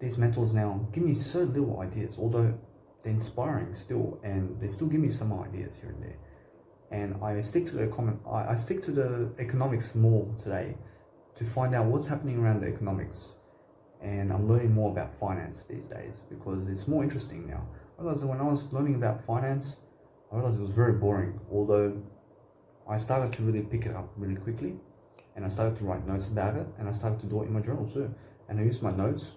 these mentors now give me so little ideas, although they're inspiring still, and they still give me some ideas here and there. And I stick to the economics more today to find out what's happening around the economics. And I'm learning more about finance these days because it's more interesting now. I realized that when I was learning about finance, I realized it was very boring, although I started to really pick it up really quickly, and I started to write notes about it, and I started to do it in my journal too. And I use my notes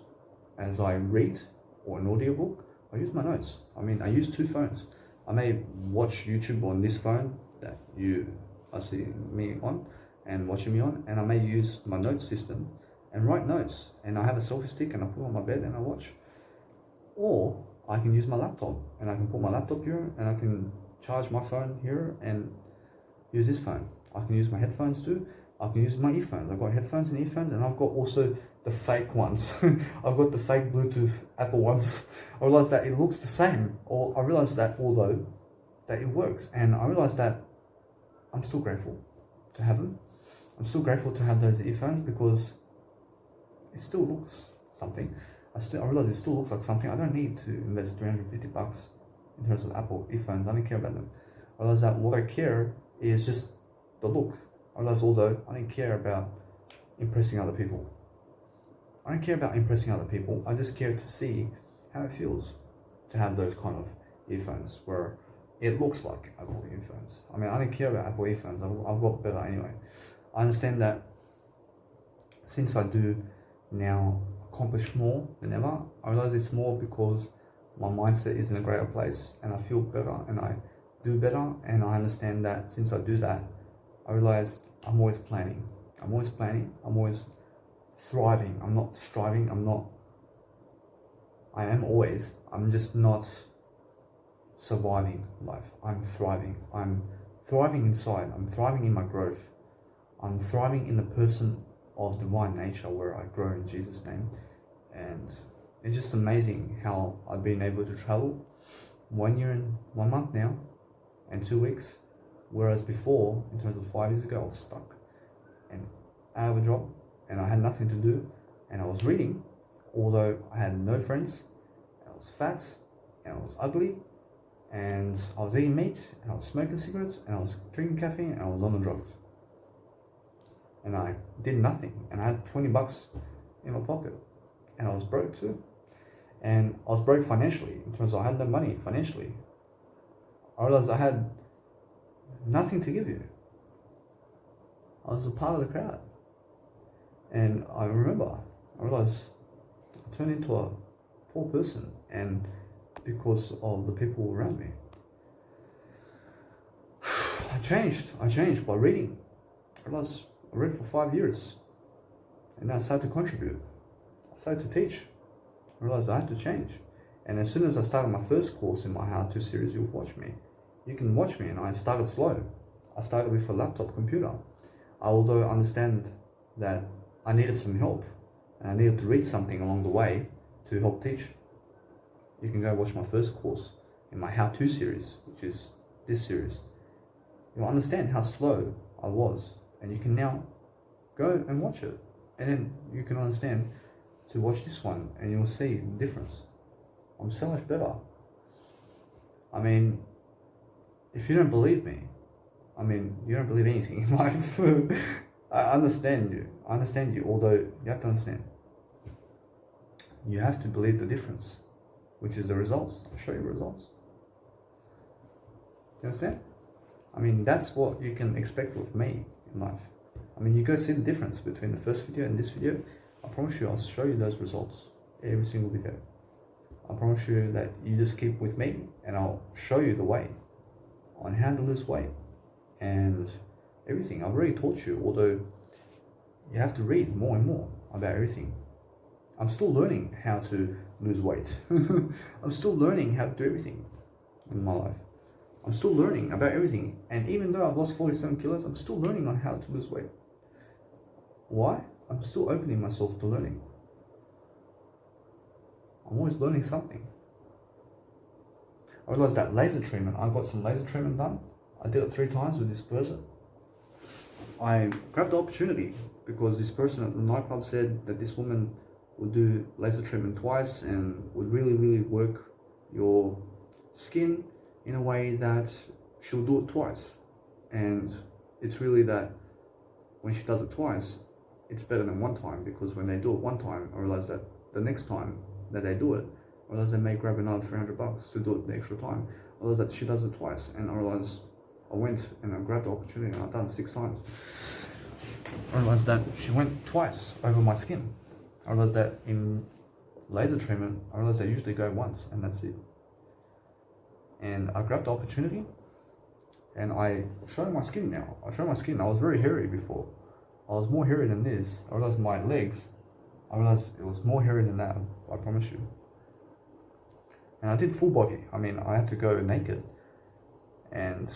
as I read, or an audiobook. I use my notes. I mean, I use 2 phones. I may watch YouTube on this phone that you are seeing me on and watching me on, and I may use my note system and write notes. And I have a selfie stick and I put it on my bed and I watch. Or I can use my laptop and I can put my laptop here and I can charge my phone here and use this phone. I can use my headphones too. I can use my earphones. I've got headphones and earphones, and I've got also the fake ones. I've got the fake Bluetooth Apple ones. I realized that it looks the same, or I realized that although that it works, and I realized that I'm still grateful to have them. I'm still grateful to have those earphones because it still looks something. I realize it still looks like something. I don't need to invest $350 in terms of Apple earphones. I don't care about them. I realize that what I care is just the look. I realize although I don't care about impressing other people. I don't care about impressing other people. I just care to see how it feels to have those kind of earphones where it looks like Apple earphones. I mean, I don't care about Apple earphones. I've got better anyway. I understand that since I do now accomplish more than ever, I realize it's more because my mindset is in a greater place and I feel better and I do better, and I understand that since I do that, I realize I'm always planning. I'm always thriving. I'm not striving. I'm just not surviving life. I'm thriving. I'm thriving inside. I'm thriving in my growth. I'm thriving in the person of divine nature where I grow in Jesus' name. And it's just amazing how I've been able to travel 1 year and 1 month now and 2 weeks. Whereas before, in terms of 5 years ago, I was stuck and I have a job and I had nothing to do, and I was reading, although I had no friends, and I was fat, and I was ugly, and I was eating meat, and I was smoking cigarettes, and I was drinking caffeine, and I was on the drugs. And I did nothing, and I had $20 in my pocket, and I was broke too. And I was broke financially, in terms of I had no money financially. I realized I had nothing to give you. I was a part of the crowd. And I realized I turned into a poor person, and because of the people around me. I changed by reading. I read for 5 years, and then I started to contribute. I started to teach. I realized I had to change. And as soon as I started my first course in my how-to series, you'll watch me. You can watch me, and I started slow. I started with a laptop computer. Although I understand that I needed some help, and I needed to read something along the way to help teach. You can go watch my first course in my how-to series, which is this series. You'll understand how slow I was, and you can now go and watch it. And then you can understand to watch this one, and you'll see the difference. I'm so much better. I mean, if you don't believe me, you don't believe anything in life. I understand you, although you have to understand. You have to believe the difference, which is the results. I'll show you the results. Do you understand? That's what you can expect with me in life. You go see the difference between the first video and this video. I promise you, I'll show you those results every single video. I promise you that you just keep with me, and I'll show you the way on how to lose weight and everything. I've already taught you, although you have to read more and more about everything. I'm still learning how to lose weight. I'm still learning how to do everything in my life. I'm still learning about everything. And even though I've lost 47 kilos, I'm still learning on how to lose weight. Why? I'm still opening myself to learning. I'm always learning something. I realized that laser treatment, I got some laser treatment done. I did it 3 times with this person. I grabbed the opportunity because this person at the nightclub said that this woman would do laser treatment twice and would really, really work your skin in a way that she'll do it twice. And it's really that when she does it twice, it's better than 1 time, because when they do it 1 time, I realize that the next time that they do it, I realize they may grab another $300 to do it the extra time. I realize that she does it twice, and I realize I went and I grabbed the opportunity, and I've done it 6 times. I realized that she went twice over my skin. I realized that in laser treatment, I realized they usually go once and that's it. And I grabbed the opportunity, and I show my skin now. I show my skin. I was very hairy before. I was more hairy than this. I realized my legs, I realized it was more hairy than that, I promise you. And I did full body. I had to go naked. And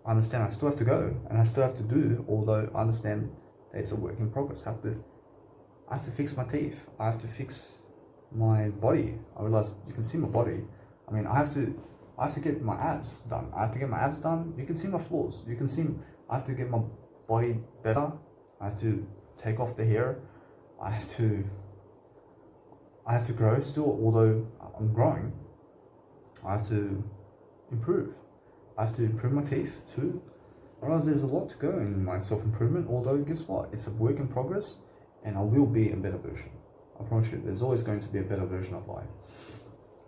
I understand I still have to go, and I still have to do, although I understand that it's a work in progress. I have to fix my teeth. I have to fix my body. I realized you can see my body. I have to get my abs done. I have to get my abs done. You can see my flaws. You can see I have to get my body better. I have to take off the hair. I have to grow still, although I'm growing. I have to improve. I have to improve my teeth too. I realize there's a lot to go in my self-improvement, although guess what? It's a work in progress, and I will be a better version. I promise you, there's always going to be a better version of life.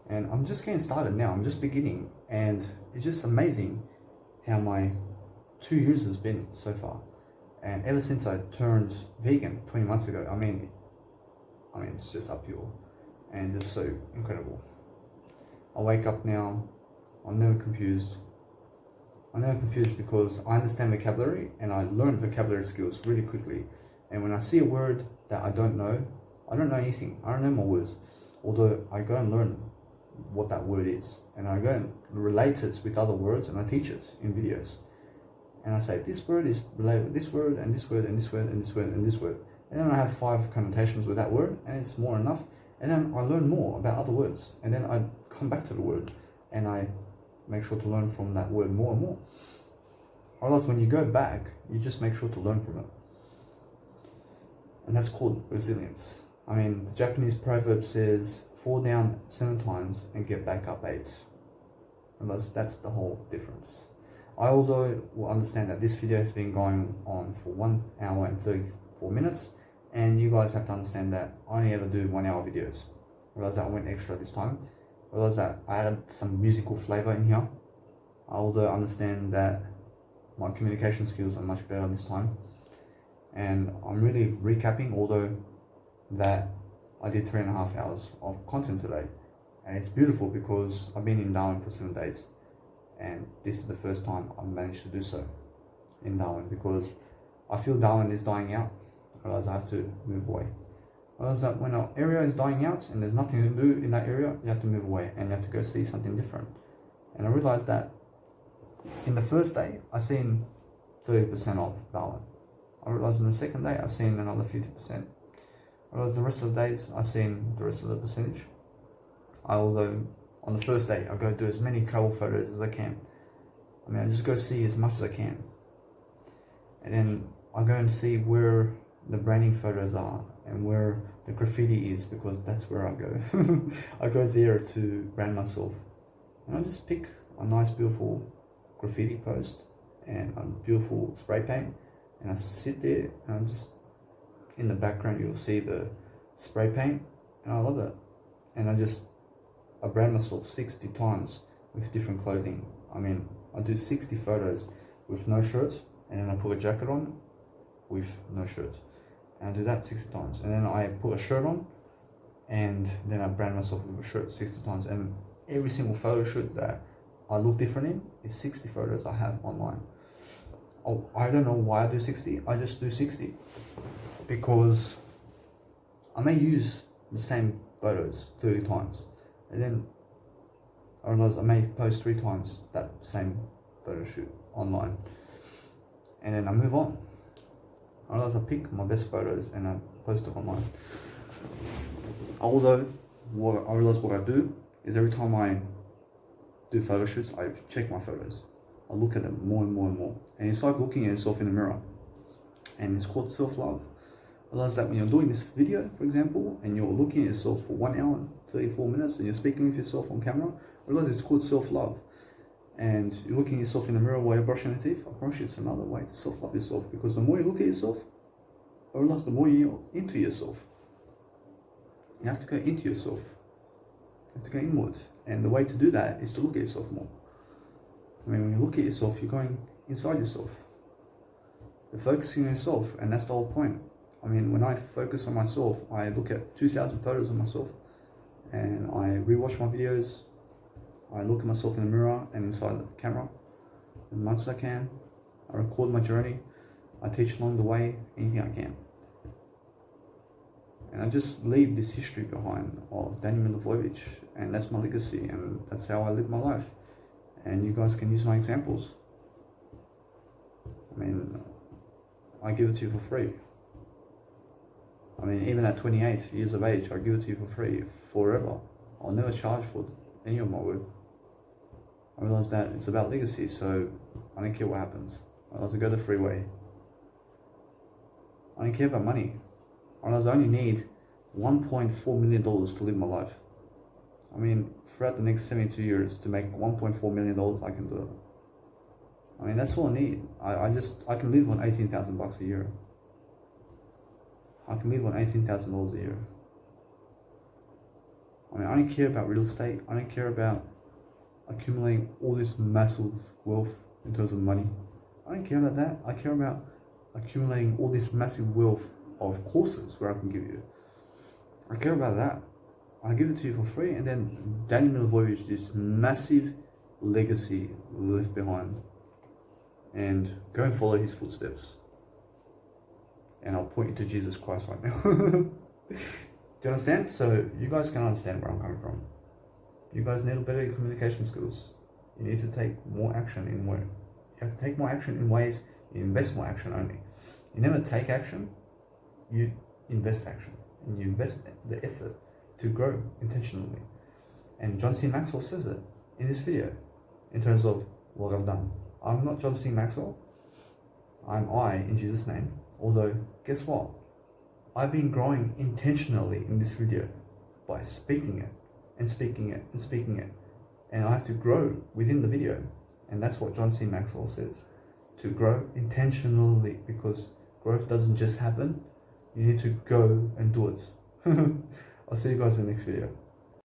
And I'm just getting started now. I'm just beginning, and it's just amazing how my 2 years has been so far. And ever since I turned vegan 20 months ago, it's just uphill, and it's so incredible. I wake up now, I'm never confused. I'm never confused because I understand vocabulary, and I learn vocabulary skills really quickly. And when I see a word that I don't know anything. I don't know my words. Although I go and learn what that word is, and I go and relate it with other words, and I teach it in videos. And I say, this word is related with this word, and this word, and this word, and this word, and this word. And then I have 5 connotations with that word, and it's more enough. And then I learn more about other words. And then I come back to the word, and I make sure to learn from that word more and more. Otherwise, when you go back, you just make sure to learn from it. And that's called resilience. The Japanese proverb says, fall down 7 times and get back up 8. That's the whole difference. I also will understand that this video has been going on for 1 hour and 34 minutes, and you guys have to understand that I only ever do 1 hour videos. I realize that I went extra this time. I realize that I added some musical flavor in here. I also understand that my communication skills are much better this time, and I'm really recapping, although that I did 3.5 hours of content today, and it's beautiful because I've been in Darwin for 7 days, and this is the first time I've managed to do so in Darwin, because I feel Darwin is dying out. I realize I have to move away. I realize that when an area is dying out and there's nothing to do in that area, you have to move away and you have to go see something different. And I realized that in the first day, I seen 30% of Darwin. I realized in the second day, I seen another 50%. I realized the rest of the days, I seen the rest of the percentage. Although on the first day, I go do as many travel photos as I can. I mean, I just go see as much as I can. And then I go and see where the branding photos are and where the graffiti is, because that's where I go. I go there to brand myself. And I just pick a nice, beautiful graffiti post and a beautiful spray paint, and I sit there and I'm just, in the background you'll see the spray paint, and I love it. And I brand myself 60 times with different clothing. I mean, I do 60 photos with no shirt, and then I put a jacket on with no shirt, and I do that 60 times, and then I put a shirt on, and then I brand myself with a shirt 60 times, and every single photo shoot that I look different in is 60 photos I have online. Oh, I don't know why I do 60, I just do 60, because I may use the same photos 30 times, and then I realize I may post 3 times that same photo shoot online, and then I move on. I realize I pick my best photos and I post them online. Although, I realize what I do is every time I do photo shoots, I check my photos. I look at them more and more and more. And it's like looking at yourself in the mirror. And it's called self-love. I realize that when you're doing this video, for example, and you're looking at yourself for 1 hour and 34 minutes and you're speaking with yourself on camera, I realize it's called self-love. And you're looking at yourself in the mirror while you're brushing your teeth. I promise you it's another way to self-love yourself, because the more you look at yourself, I realize the more you're into yourself. You have to go into yourself. You have to go inward. And the way to do that is to look at yourself more. I mean, when you look at yourself, you're going inside yourself. You're focusing on yourself, and that's the whole point. I mean, when I focus on myself, I look at 2,000 photos of myself, and I rewatch my videos. I look at myself in the mirror and inside the camera as much as I can. I record my journey. I teach along the way, anything I can. And I just leave this history behind of Danny Milivojevic, and that's my legacy, and that's how I live my life. And you guys can use my examples. I mean, I give it to you for free. I mean, even at 28 years of age, I give it to you for free forever. I'll never charge for any of my work. I realize that it's about legacy, so I don't care what happens. I realize I go the freeway. I don't care about money. I realize I only need $1.4 million to live my life. I mean, throughout the next 72 years, to make $1.4 million, I can do it. I mean, that's all I need. I can live on 18,000 bucks a year. I can live on $18,000 a year. I mean, I don't care about real estate. I don't care about accumulating all this massive wealth in terms of money. I don't care about that. I care about accumulating all this massive wealth of courses where I can give you. I care about that. I give it to you for free, and then Danny Milivojevic, this massive legacy left behind, and go and follow his footsteps. And I'll point you to Jesus Christ right now. Do you understand? So you guys can understand where I'm coming from. You guys need to better your communication skills. You need to take more action in where. You have to take more action in ways you invest more action only. You never take action, you invest action. And you invest the effort to grow intentionally. And John C. Maxwell says it in this video in terms of what I've done. I'm not John C. Maxwell. I'm I in Jesus' name. Although, guess what? I've been growing intentionally in this video by speaking it and speaking it and speaking it and I have to grow within the video. And that's what John C. Maxwell says, to grow intentionally, because growth doesn't just happen. You need to go and do it. I'll see you guys in the next video.